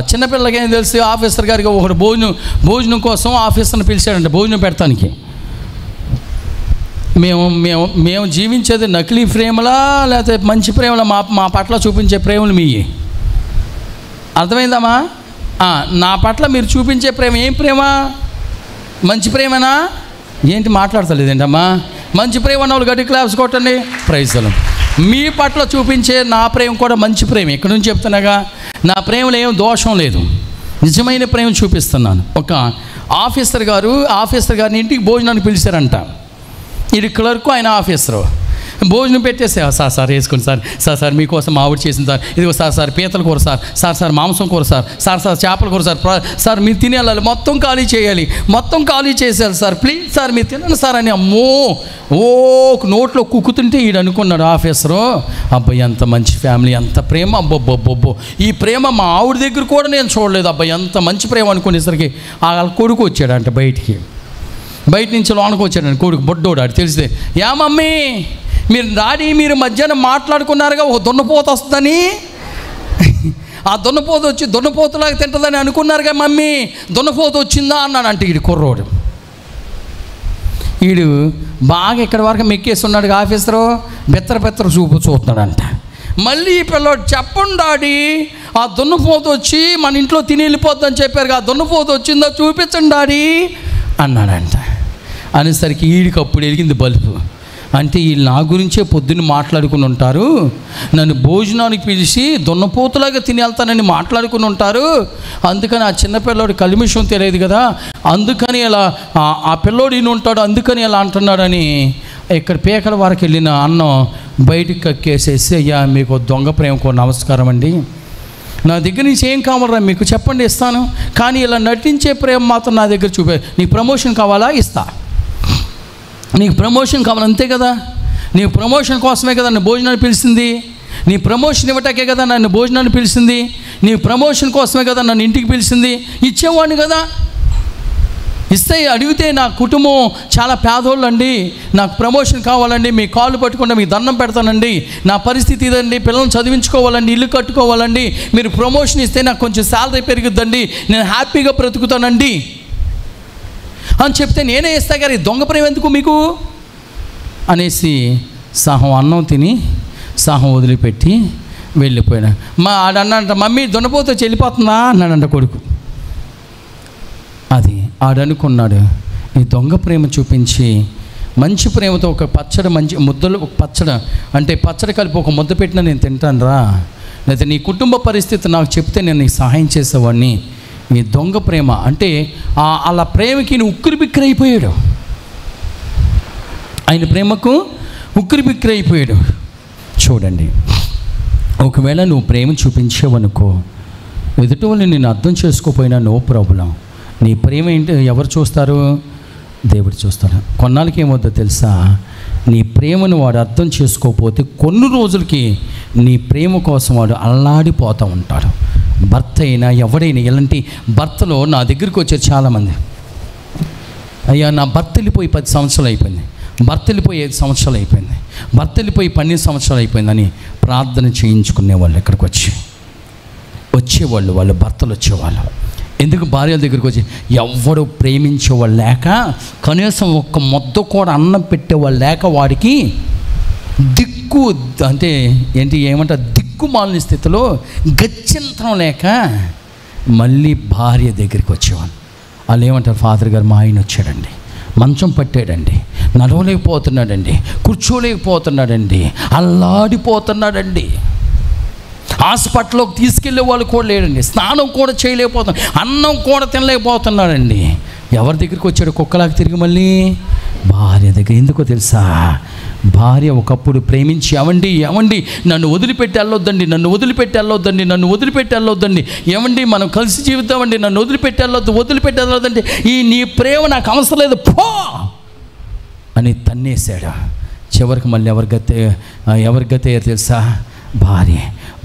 చిన్నపిల్లలకి ఏం తెలుసు, ఆఫీసర్ గారికి ఒకడు భోజనం కోసం ఆఫీసర్ని పిలిచాడంట భోజనం పెడతానికి. మేము జీవించేది నకిలీ ప్రేమలా లేకపోతే మంచి ప్రేమలా? మా పట్ల చూపించే ప్రేమలు మీ అర్థమైందమ్మా? నా పట్ల మీరు చూపించే ప్రేమ ఏం ప్రేమ? మంచి ప్రేమనా? ఏంటి మాట్లాడతలేదేంటమ్మా? మంచి ప్రేమ అన్న వాళ్ళు గట్టి క్లాప్స్ కొట్టండి. Praise the lord. మీ పట్ల చూపించే నా ప్రేమ కూడా మంచి ప్రేమ. ఇక్కడ నుంచి చెప్తున్నాగా, నా ప్రేమలో ఏం దోషం లేదు, నిజమైన ప్రేమ చూపిస్తున్నాను. ఒక ఆఫీసర్ గారిని ఇంటికి భోజనానికి పిలిచారంట. ఇది క్లర్కు, ఆయన ఆఫీసరు. భోజనం పెట్టేసి సార్ వేసుకోండి సార్ మీకోసం ఆవిడ చేసింది సార్, ఇదిగో సార్ పీతల కూర సార్ మాంసం కూర సార్ చేపల కూర సార్ మీరు తినేయాలి, మొత్తం ఖాళీ చేసేయాలి సార్, ప్లీజ్ సార్ మీరు తినండి సార్ అని. అమ్మో నోట్లో కుక్కుతుంటే ఈడు అనుకున్నాడు ఆఫీసరు, అబ్బాయి ఎంత మంచి ఫ్యామిలీ, ఎంత ప్రేమ, అబ్బో ఈ ప్రేమ మా ఆవిడ దగ్గర కూడా నేను చూడలేదు, అబ్బాయి ఎంత మంచి ప్రేమ అనుకునేసరికి ఆ కొడుకు వచ్చాడంట బయట నుంచి లోనకు వచ్చాడంట కొడుకు, బొడ్డోడు. అది తెలిస్తే, యా మమ్మీ మీరు మధ్యాహ్నం మాట్లాడుకున్నారుగా ఒక దున్నపోత వస్తుందని, ఆ దున్నపోత వచ్చి దున్నపోతులాగా తింటుందని అనుకున్నారుగా మమ్మీ, దున్నపోత వచ్చిందా అన్నాడంట ఈడు కుర్రోడు. ఈడు బాగా ఇక్కడ వరకు మెక్కేస్తున్నాడు ఆఫీసరు, బెత్తర చూస్తున్నాడంట. మళ్ళీ ఈ పిల్లోడు, చెప్పండి డాడీ ఆ దున్నపోత వచ్చి మన ఇంట్లో తిని వెళ్ళిపోద్దని చెప్పారు, ఆ దున్నపోత వచ్చిందో చూపించండి డాడీ అన్నాడంట. అనేసరికి ఈడికి అప్పుడు వెలిగింది బల్బు. అంటే వీళ్ళు నా గురించే పొద్దున్న మాట్లాడుకుని ఉంటారు, నన్ను భోజనానికి పిలిచి దున్నపోతులాగా తిని వెళ్తానని మాట్లాడుకుని ఉంటారు, అందుకని ఆ చిన్నపిల్లోడు కలిమిషం తెలియదు కదా, అందుకని ఇలా ఆ పిల్లోడు ఈయన ఉంటాడు, అందుకని ఇలా అంటున్నాడని ఇక్కడ పీకల వరకు వెళ్ళిన అన్నం బయటికి కక్కేసేసి, అయ్యా మీకు దొంగ ప్రేమకు నమస్కారం అండి, నా దగ్గర నుంచి ఏం కావాలరా మీకు చెప్పండి ఇస్తాను, కానీ ఇలా నటించే ప్రేమ మాత్రం నా దగ్గర చూపే. నీకు ప్రమోషన్ కావాలా? ఇస్తా. నీకు ప్రమోషన్ కావాలి అంతే కదా, నీకు ప్రమోషన్ కోసమే కదా నన్ను భోజనాన్ని పిలిచింది, నీ ప్రమోషన్ ఇవ్వటాకే కదా నన్ను భోజనాన్ని పిలిచింది, నీ ప్రమోషన్ కోసమే కదా నన్ను ఇంటికి పిలిచింది, ఇచ్చేవాడిని కదా. ఇస్తే అడిగితే నా కుటుంబం చాలా పేదోళ్ళు అండి, నాకు ప్రమోషన్ కావాలండి, మీ కాళ్ళు పట్టుకుంటే మీకు దండం పెడతానండి, నా పరిస్థితి ఇదండి, పిల్లల్ని చదివించుకోవాలండి, ఇల్లు కట్టుకోవాలండి, మీరు ప్రమోషన్ ఇస్తే నాకు కొంచెం శాలరీ పెరుగుద్దండి, నేను హ్యాపీగా బ్రతుకుతానండి అని చెప్తే నేనే ఇస్తా గారి దొంగ ప్రేమ ఎందుకు మీకు అనేసి సహం అన్నం తిని సహం వదిలిపెట్టి వెళ్ళిపోయాడు. ఆడన్నంట, మమ్మీ దున్నపోతే చెల్లిపోతుందా అన్నాడంట కొడుకు. అది ఆడనుకున్నాడు, ఈ దొంగ ప్రేమ చూపించి మంచి ప్రేమతో ఒక పచ్చడి, మంచి ముద్దలు, ఒక పచ్చడి అంటే పచ్చడి కలిపి ఒక ముద్ద పెట్టినా నేను తింటాను రా, లేదా నీ కుటుంబ పరిస్థితి నాకు చెప్తే నేను నీకు సహాయం చేసేవాడిని. ఈ దొంగ ప్రేమ అంటే అలా ప్రేమకి ఉక్కిరి బిక్కిరి అయిపోయాడు, ఆయన ప్రేమకు ఉక్కిరి బిక్కిరి అయిపోయాడు. చూడండి, ఒకవేళ నువ్వు ప్రేమ చూపించావనుకో, ఎదుటి వాళ్ళు నేను అర్థం చేసుకోపోయినా నో ప్రాబ్లం, నీ ప్రేమ ఏంటి ఎవరు చూస్తారు? దేవుడు చూస్తాడు. కొన్నాళ్ళకి ఏమవుతుందో తెలుసా, నీ ప్రేమను వాడు అర్థం చేసుకోకపోతే కొన్ని రోజులకి నీ ప్రేమ కోసం వాడు అల్లాడిపోతూ ఉంటాడు. భర్త అయినా ఎవడైనా, ఇలాంటి భర్తలో నా దగ్గరికి వచ్చారు చాలామంది. అయ్యా నా భర్త వెళ్ళిపోయి 10 సంవత్సరాలు అయిపోయింది, భర్త వెళ్ళిపోయి 5 సంవత్సరాలు అయిపోయింది, భర్త వెళ్ళిపోయి 12 సంవత్సరాలు అయిపోయిందని ప్రార్థన చేయించుకునేవాళ్ళు. ఇక్కడికి వచ్చేవాళ్ళు వాళ్ళ భర్తలు వచ్చేవాళ్ళు. ఎందుకు భార్యల దగ్గరికి వచ్చి ఎవడు ప్రేమించేవాళ్ళు లేక, కనీసం ఒక్క ముద్ద కూడా అన్నం పెట్టేవాళ్ళు లేక, వాడికి దిక్కు అంటే ఏంటి ఏమంటారు, దిక్కుమాలిన స్థితిలో గత్యంతరం లేక మళ్ళీ భార్య దగ్గరికి వచ్చేవాళ్ళు. వాళ్ళు ఏమంటారు, ఫాదర్ గారు మా ఆయన వచ్చాడండి, మంచం పట్టాడండి, నడవలేకపోతున్నాడండి, కూర్చోలేకపోతున్నాడండి, అల్లాడిపోతున్నాడండి, హాస్పిటల్లోకి తీసుకెళ్ళే వాళ్ళు కూడా లేడండి, స్నానం కూడా చేయలేకపోతున్నాడు, అన్నం కూడా తినలేకపోతున్నాడండి. ఎవరి దగ్గరికి వచ్చాడు కుక్కలాగా తిరిగి? మళ్ళీ భార్య దగ్గర. ఎందుకో తెలుసా, భార్య ఒకప్పుడు ప్రేమించి ఏమండి నన్ను వదిలిపెట్టి వెళ్ళొద్దండి, నన్ను వదిలిపెట్టి వెళ్ళొద్దండి, ఏమండి మనం కలిసి జీవితామండి, నన్ను వదిలిపెట్టి వెళ్ళొద్దండి, ఈ నీ ప్రేమ నాకు అవసరం లేదు పో అని తన్నేశాడు. చివరికి మళ్ళీ ఎవరి గతే తెలుసా,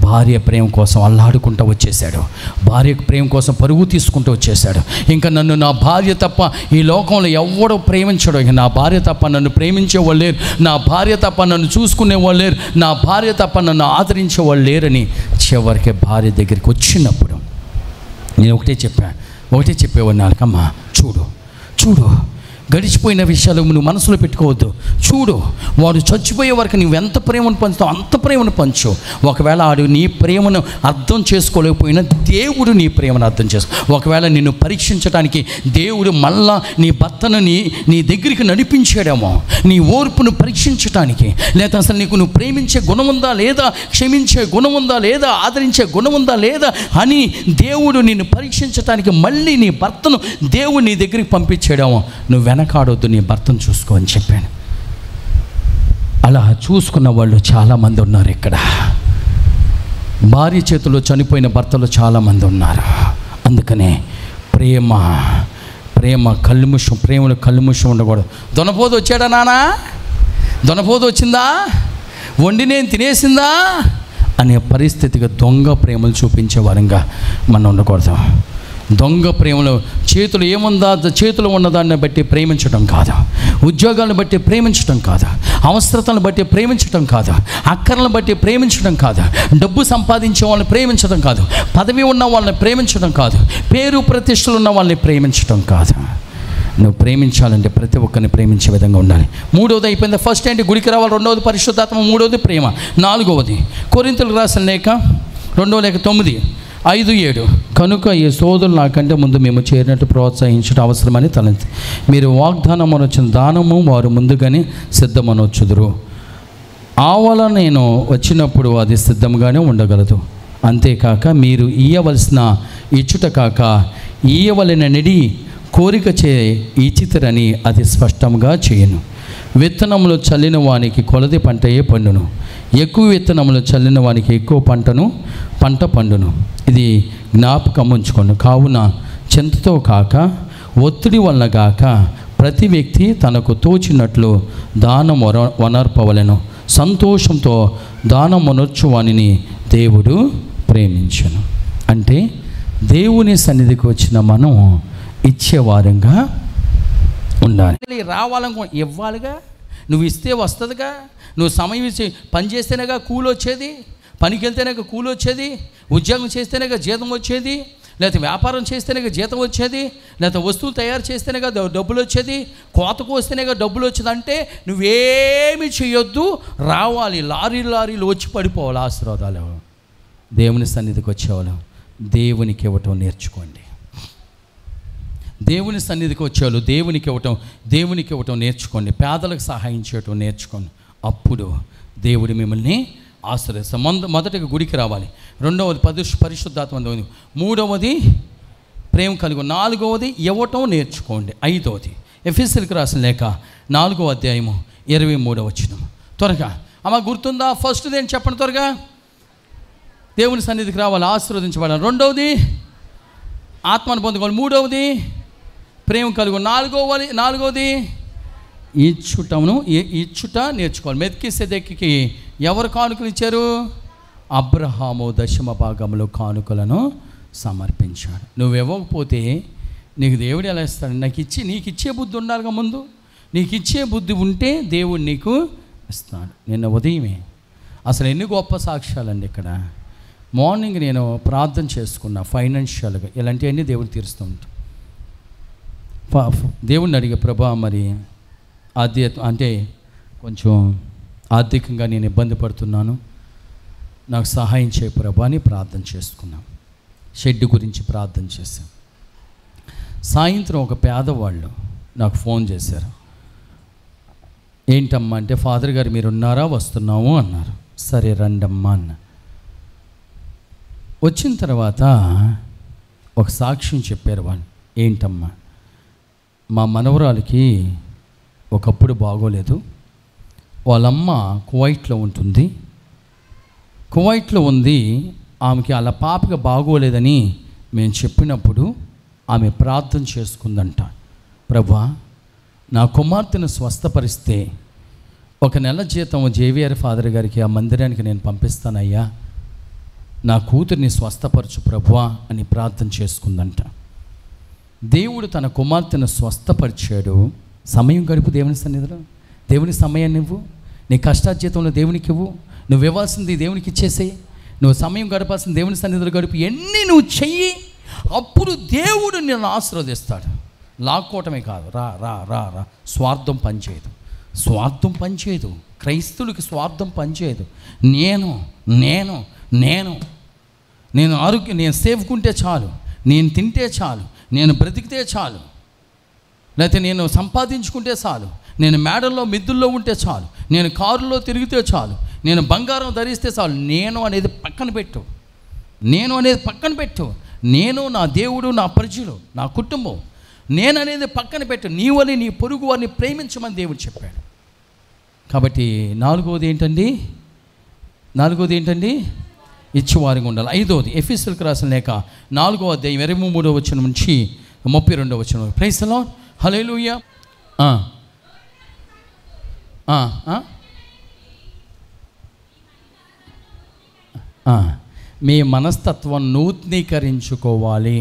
భార్య ప్రేమ కోసం అల్లాడుకుంటూ వచ్చేసాడు, భార్య ప్రేమ కోసం పరుగు తీసుకుంటూ వచ్చేసాడు. ఇంకా నన్ను నా భార్య తప్ప ఈ లోకంలో ఎవడో ప్రేమించడు, ఇక నా భార్య తప్ప నన్ను ప్రేమించేవాళ్ళు లేరు, నా భార్య తప్ప నన్ను చూసుకునేవాళ్ళు లేరు, నా భార్య తప్ప నన్ను ఆదరించేవాళ్ళు లేరని చివరికి భార్య దగ్గరికి వచ్చినప్పుడు నేను ఒకటే చెప్పేవాడిని, నాకమ్మా చూడు గడిచిపోయిన విషయాలు నువ్వు మనసులో పెట్టుకోవద్దు. చూడు, వాడు చచ్చిపోయే వరకు నువ్వు ఎంత ప్రేమను పంచుతావు అంత ప్రేమను పంచు. ఒకవేళ ఆడు నీ ప్రేమను అర్థం చేసుకోలేకపోయినా దేవుడు నీ ప్రేమను అర్థం చేసుకో. ఒకవేళ నిన్ను పరీక్షించడానికి దేవుడు మళ్ళా నీ భర్తను నీ దగ్గరికి నడిపించాడేమో, నీ ఓర్పును పరీక్షించడానికి, లేదా అసలు నువ్వు ప్రేమించే గుణం ఉందా లేదా, క్షమించే గుణం ఉందా లేదా, ఆదరించే గుణం ఉందా లేదా అని దేవుడు నిన్ను పరీక్షించడానికి మళ్ళీ నీ భర్తను దేవుడు నీ దగ్గరికి పంపించాడేమో. నువ్వు వెనకాడొద్దు, నీ భర్తను చూసుకో అని చెప్పాను. అలా చూసుకున్న వాళ్ళు చాలామంది ఉన్నారు ఇక్కడ. భార్య చేతిలో చనిపోయిన భర్తలు చాలామంది ఉన్నారు. అందుకనే ప్రేమలో కల్ముషం ఉండకూడదు. దొనపోదు వచ్చాడా నాన్న, దొనపోదు వచ్చిందా, వండి నేను తినేసిందా అనే పరిస్థితిగా దొంగ ప్రేమలు చూపించే వారంగా మనం ఉండకూడదు. దొంగ ప్రేమలో చేతులు ఉన్నదాన్ని బట్టి ప్రేమించడం కాదు, ఉద్యోగాలను బట్టి ప్రేమించడం కాదు, అవసరతలను బట్టి ప్రేమించడం కాదు, అక్కర్లను బట్టి ప్రేమించడం కాదు, డబ్బు సంపాదించే వాళ్ళని ప్రేమించడం కాదు, పదవి ఉన్న వాళ్ళని ప్రేమించడం కాదు, పేరు ప్రతిష్టలు ఉన్న వాళ్ళని ప్రేమించడం కాదు. నువ్వు ప్రేమించాలంటే ప్రతి ఒక్కరిని ప్రేమించే విధంగా ఉండాలి. 3వది అయిపోయింది. ఫస్ట్ ఏంటి, గుడికి రావాలి. 2వది పరిశుద్ధాత్మ. 3వది ప్రేమ. 4వది కొరింథీయులకు రాసిన లేఖ 2వ లేఖ 9:5-7 కనుక ఈ సోదరులు నాకంటే ముందు మేము చేరినట్టు ప్రోత్సహించడం అవసరమని తలంచి మీరు వాగ్దానం అనొచ్చిన దానము వారు ముందుగానే సిద్ధమనొచ్చుదురు. ఆవల నేను వచ్చినప్పుడు అది సిద్ధంగానే ఉండగలదు. అంతేకాక మీరు ఇచ్చుట కాక ఇయ్యవలెననిడి కోరిక ఇచ్చితరని అది స్పష్టంగా చేయను. విత్తనములు చల్లిన వానికి కొలది పంటయే పండును, ఎక్కువ విత్తనములు చల్లిన వానికి ఎక్కువ పంట పండును. ఇది జ్ఞాపకం ఉంచుకోండి. కావున చింతతో కాక ఒత్తిడి వలన కాక ప్రతి వ్యక్తి తనకు తోచినట్లు దానం వనర్పవలెను. సంతోషంతో దానం వనర్చువానిని దేవుడు ప్రేమించను. అంటే దేవుని సన్నిధికి వచ్చిన మనం ఇచ్చేవారంగా ఉండాలి. రావాలను ఇవ్వాలిగా, నువ్వు ఇస్తే వస్తుందిగా. నువ్వు సమయం ఇచ్చి పని చేస్తేనేగా కూలి వచ్చేది, పనికి వెళ్తేనేగా కూలి వచ్చేది, ఉద్యోగం చేస్తేనేగా జీతం వచ్చేది, లేకపోతే వ్యాపారం చేస్తేనేగా జీతం వచ్చేది, లేకపోతే వస్తువులు తయారు చేస్తేనేగా డబ్బులు వచ్చేది, కోతకు వస్తేనేగా డబ్బులు వచ్చేది. అంటే నువ్వేమి చేయొద్దు, రావాలి. లారీలు వచ్చి పడిపోవాలి ఆశీర్వాదాలు. దేవుని సన్నిధికి వచ్చేవాళ్ళు దేవునికి ఇవ్వటం నేర్చుకోండి. దేవుని సన్నిధికి వచ్చేవాళ్ళు దేవునికి ఇవ్వటం నేర్చుకోండి. పేదలకు సహాయం చేయటం నేర్చుకోండి. అప్పుడు దేవుడు మిమ్మల్ని ఆశీర్వదిస్తాడు. మొదటిగా గుడికి రావాలి. 2వది పరిశుద్ధాత్మ. 3వది ప్రేమ కలిగి. 4వది ఇవ్వటం నేర్చుకోండి. 5వది ఎఫెసీయులకు రాసిన లేఖ 4వ అధ్యాయము 23వ వచనం. త్వరగా అమ్మ గుర్తుందా? ఫస్ట్ది ఏంటి చెప్పండి త్వరగా. దేవుని సన్నిధికి రావాలి, ఆశీర్వదించబడాలి. 2వది ఆత్మను పొందుకోవాలి. 3వది ప్రేమ కలుగు. నాలుగవది ఇచ్చుట నేర్చుకోవాలి. మెల్కీసెదెకుకి ఎవరు కానుకలు ఇచ్చారు? అబ్రహాము దశమ భాగంలో కానుకలను సమర్పించాడు. నువ్వు ఇవ్వకపోతే నీకు దేవుడు ఎలా ఇస్తాడు? నీకు ఇచ్చే బుద్ధి ఉండాలిగా. ముందు నీకు ఇచ్చే బుద్ధి ఉంటే దేవుడు నీకు ఇస్తాడు. నిన్న ఉదయమే అసలు ఎన్ని గొప్ప సాక్ష్యాలండి. ఇక్కడ మార్నింగ్ నేను ప్రార్థన చేసుకున్నా ఫైనాన్షియల్గా. ఇలాంటివన్నీ దేవుడు తీరుస్తూ ఉంటాడు. దేవుడిని అడిగే, ప్రభా మరి అంటే కొంచెం ఆర్థికంగా నేను ఇబ్బంది పడుతున్నాను, నాకు సహాయం చేయ ప్రభా అని ప్రార్థన చేసుకున్నాం. షెడ్ గురించి ప్రార్థన చేశాం. సాయంత్రం ఒక పేదవాళ్ళు నాకు ఫోన్ చేశారు. ఏంటమ్మా అంటే, ఫాదర్ గారు మీరు ఉన్నారా, వస్తున్నాము అన్నారు. సరే రండమ్మా అన్న. వచ్చిన తర్వాత ఒక సాక్ష్యం చెప్పారు వాళ్ళు. ఏంటమ్మా, మా మనవరాలికి ఒకప్పుడు బాగోలేదు, వాళ్ళమ్మ కువైట్లో ఉంటుంది, కువైట్లో ఉంది, ఆమెకి అలా పాపగా బాగోలేదని మేము చెప్పినప్పుడు ఆమె ప్రార్థన చేసుకుందంట. ప్రభువా, నా కుమార్తెను స్వస్థపరిస్తే 1 నెల జీతం జేవిఆర్ ఫాదర్ గారికి ఆ మందిరానికి నేను పంపిస్తానయ్యా, నా కూతుర్ని స్వస్థపరచు ప్రభువా అని ప్రార్థన చేసుకుందంట. దేవుడు తన కుమార్తెను స్వస్థపరిచాడు. సమయం గడుపు దేవుని సన్నిధిలో. దేవుని సమయాన్ని ఇవ్వు. నీ కష్టార్జితంలో దేవునికి ఇవ్వు. నువ్వు ఇవ్వాల్సింది దేవునికి ఇచ్చేసేయి. నువ్వు సమయం గడపాల్సింది దేవుని సన్నిధిలో గడుపు. ఎన్ని నువ్వు చెయ్యి, అప్పుడు దేవుడు నిన్ను ఆశీర్వదిస్తాడు. లాక్కోవటమే కాదు. రా రా రా రా స్వార్థం పనిచేయదు. స్వార్థం పనిచేయదు. క్రైస్తవులకి స్వార్థం పనిచేయదు. నేను నేను నేను నేను ఆరోగ్యం, నేను సేఫ్కుంటే చాలు, నేను తింటే చాలు, నేను బ్రతికితే చాలు, లేకపోతే నేను సంపాదించుకుంటే చాలు, నేను మేడల్లో మిద్దుల్లో ఉంటే చాలు, నేను కారులో తిరిగితే చాలు, నేను బంగారం ధరిస్తే చాలు. నేను అనేది పక్కన పెట్టు. నేను అనేది పక్కన పెట్టు. నేను, నా దేవుడు, నా ప్రజలు, నా కుటుంబం, నేను అనేది పక్కన పెట్టు. నీవని నీ పొరుగు వారిని ప్రేమించమని దేవుడు చెప్పాడు. కాబట్టి నాలుగవది ఏంటండి? ఇచ్చేవారిగా ఉండాలి. 5వది ఎఫెసీయులకు రాసిన లేఖ 4వ అధ్యాయం 23వ వచనం నుంచి 32వ వచనం. ప్రైజ్ ది లార్డ్, హల్లెలూయా. మీ మనస్తత్వం నూతనీకరించుకోవాలి.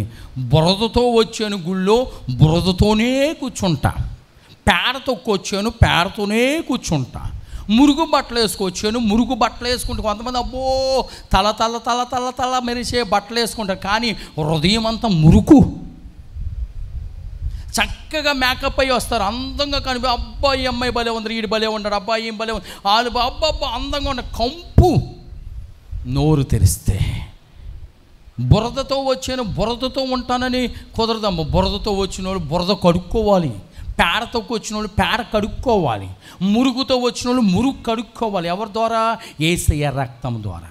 బురదతో వచ్చాను గుళ్ళో బురదతోనే కూర్చుంటా, పేడతో వచ్చాను పేడతోనే కూర్చుంటా, మురుగు బట్టలు వేసుకొచ్చాను మురుగు బట్టలు వేసుకుంటూ. కొంతమంది అబ్బో తల తల తల తల తల మెరిసే బట్టలు వేసుకుంటారు, కానీ హృదయం అంతా మురుకు. చక్కగా మేకప్ అయ్యి వస్తారు, అందంగా కనిపి అబ్బాయి అమ్మాయి భలే ఉంది, ఈడు భలే ఉన్నాడు, అబ్బాయి ఏం భలే ఉంది, వాళ్ళు అబ్బా అందంగా ఉన్న కంపు. నోరు తెరిస్తే బురదతో వచ్చాను బురదతో ఉంటానని కుదరదమ్మ. బురదతో వచ్చిన వాళ్ళు బురద కడుక్కోవాలి, పేడతో వచ్చిన వాళ్ళు పేడ కడుక్కోవాలి, మురుగుతో వచ్చిన వాళ్ళు మురుగు కడుక్కోవాలి. ఎవరి ద్వారా? యేసయ్య రక్తం ద్వారా.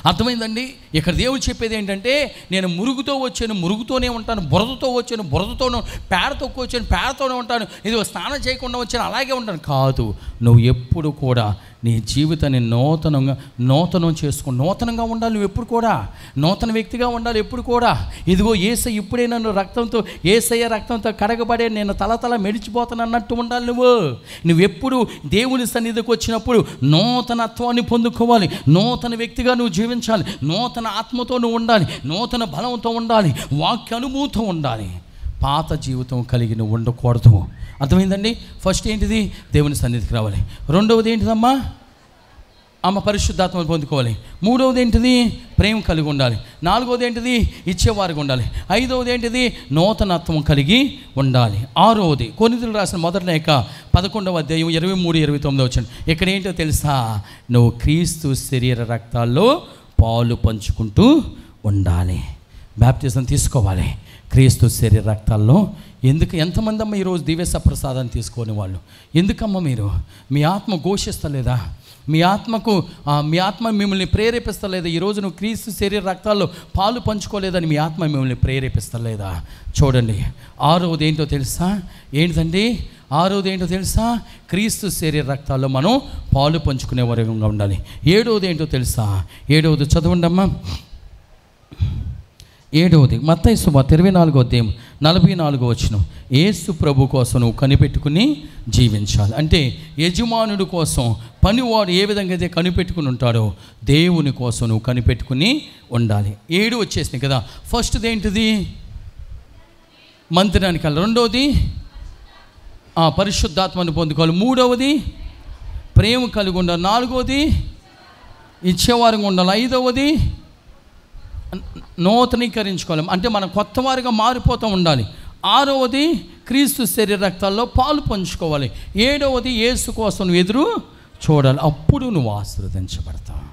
అర్థమైందండి? ఇక్కడ దేవుడు చెప్పేది ఏంటంటే, నేను మురుగుతో వచ్చాను మురుగుతోనే ఉంటాను, బురదతో వచ్చాను బురదతోనే, పేడతో వచ్చాను పేడతోనే ఉంటాను, ఇది స్నానం చేయకుండా వచ్చాను అలాగే ఉంటాను. కాదు, నువ్వు ఎప్పుడు కూడా నీ జీవితాన్ని నూతనం చేసుకో. నూతనంగా ఉండాలి. నువ్వు ఎప్పుడు కూడా నూతన వ్యక్తిగా ఉండాలి. ఎప్పుడు కూడా ఇదిగో యేసయ్య ఇప్పుడే నన్ను యేసయ్య రక్తంతో కడగబడే నేను తల మెడిచిపోతాను అన్నట్టు ఉండాలి. నువ్వు ఎప్పుడు దేవుని సన్నిధికి వచ్చినప్పుడు నూతనత్వాన్ని పొందుకోవాలి. నూతన వ్యక్తిగా నువ్వు జీవించాలి. నూతన ఆత్మతో నువ్వు ఉండాలి, నూతన బలంతో ఉండాలి, వాక్య అనుభూతితో ఉండాలి. పాత జీవితం కలిగి నువ్వు ఉండకూడదు. అర్థమైందండి? ఫస్ట్ ఏంటిది? దేవుని సన్నిధికి రావాలి. రెండవది ఏంటిదమ్మా? పరిశుద్ధాత్మను పొందుకోవాలి. మూడవది ఏంటిది? ప్రేమ కలిగి ఉండాలి. నాలుగవది ఏంటిది? ఇచ్చేవారికి ఉండాలి. ఐదవది ఏంటిది? నూతనత్వం కలిగి ఉండాలి. ఆరవది కొరింథీయులకు రాసిన మొదటి లేఖ 11వ అధ్యాయం 23-29 వచనం. ఇక్కడ ఏంటో తెలుసా? నువ్వు క్రీస్తు శరీర రక్తాల్లో పాలు పంచుకుంటూ ఉండాలి. బాప్టిజం తీసుకోవాలి క్రీస్తు శరీర రక్తాల్లో. ఎంతమంది అమ్మ ఈరోజు దివ్య ప్రసాదాన్ని తీసుకొని వాళ్ళు? ఎందుకమ్మా మీరు మీ ఆత్మ ఘోషిస్తలేదా? మీ ఆత్మ మిమ్మల్ని ప్రేరేపిస్తలేదా? ఈరోజు నువ్వు క్రీస్తు శరీర రక్తాల్లో పాలు పంచుకోలేదని మీ ఆత్మ మిమ్మల్ని ప్రేరేపిస్తలేదా? చూడండి, ఆరవది ఏంటో తెలుసా? క్రీస్తు శరీర రక్తాల్లో మనం పాలు పంచుకునే వరంగా ఉండాలి. ఏడవది ఏంటో తెలుసా? ఏడవది చదవండి అమ్మా. 7వది మత్తయి సువార్త 24వ అధ్యాయం 44వ వచనం. యేసు ప్రభు కోసం నువ్వు కనిపెట్టుకుని జీవించాలి. అంటే యజమానుడి కోసం పనివాడు ఏ విధంగా అయితే కనిపెట్టుకుని ఉంటాడో దేవుని కోసం నువ్వు కనిపెట్టుకుని ఉండాలి. 7 వచ్చేసినాయి కదా. ఫస్ట్ది ఏంటిది? మందిరానికి వెళ్ళాలి. 2వది పరిశుద్ధాత్మను పొందుకోవాలి. 3వది ప్రేమ కలిగి ఉండాలి. 4వది ఇచ్చేవారుగా ఉండాలి. 5వది నూతనీకరించుకోవాలి, అంటే మనం కొత్త వారిగా మారిపోతూ ఉండాలి. 6వది క్రీస్తు శరీర రక్తాల్లో పాలు పంచుకోవాలి. 7వది యేసు కోసం ఎదురు చూడాలి. అప్పుడు నువ్వు ఆశీర్వదించబడతావు.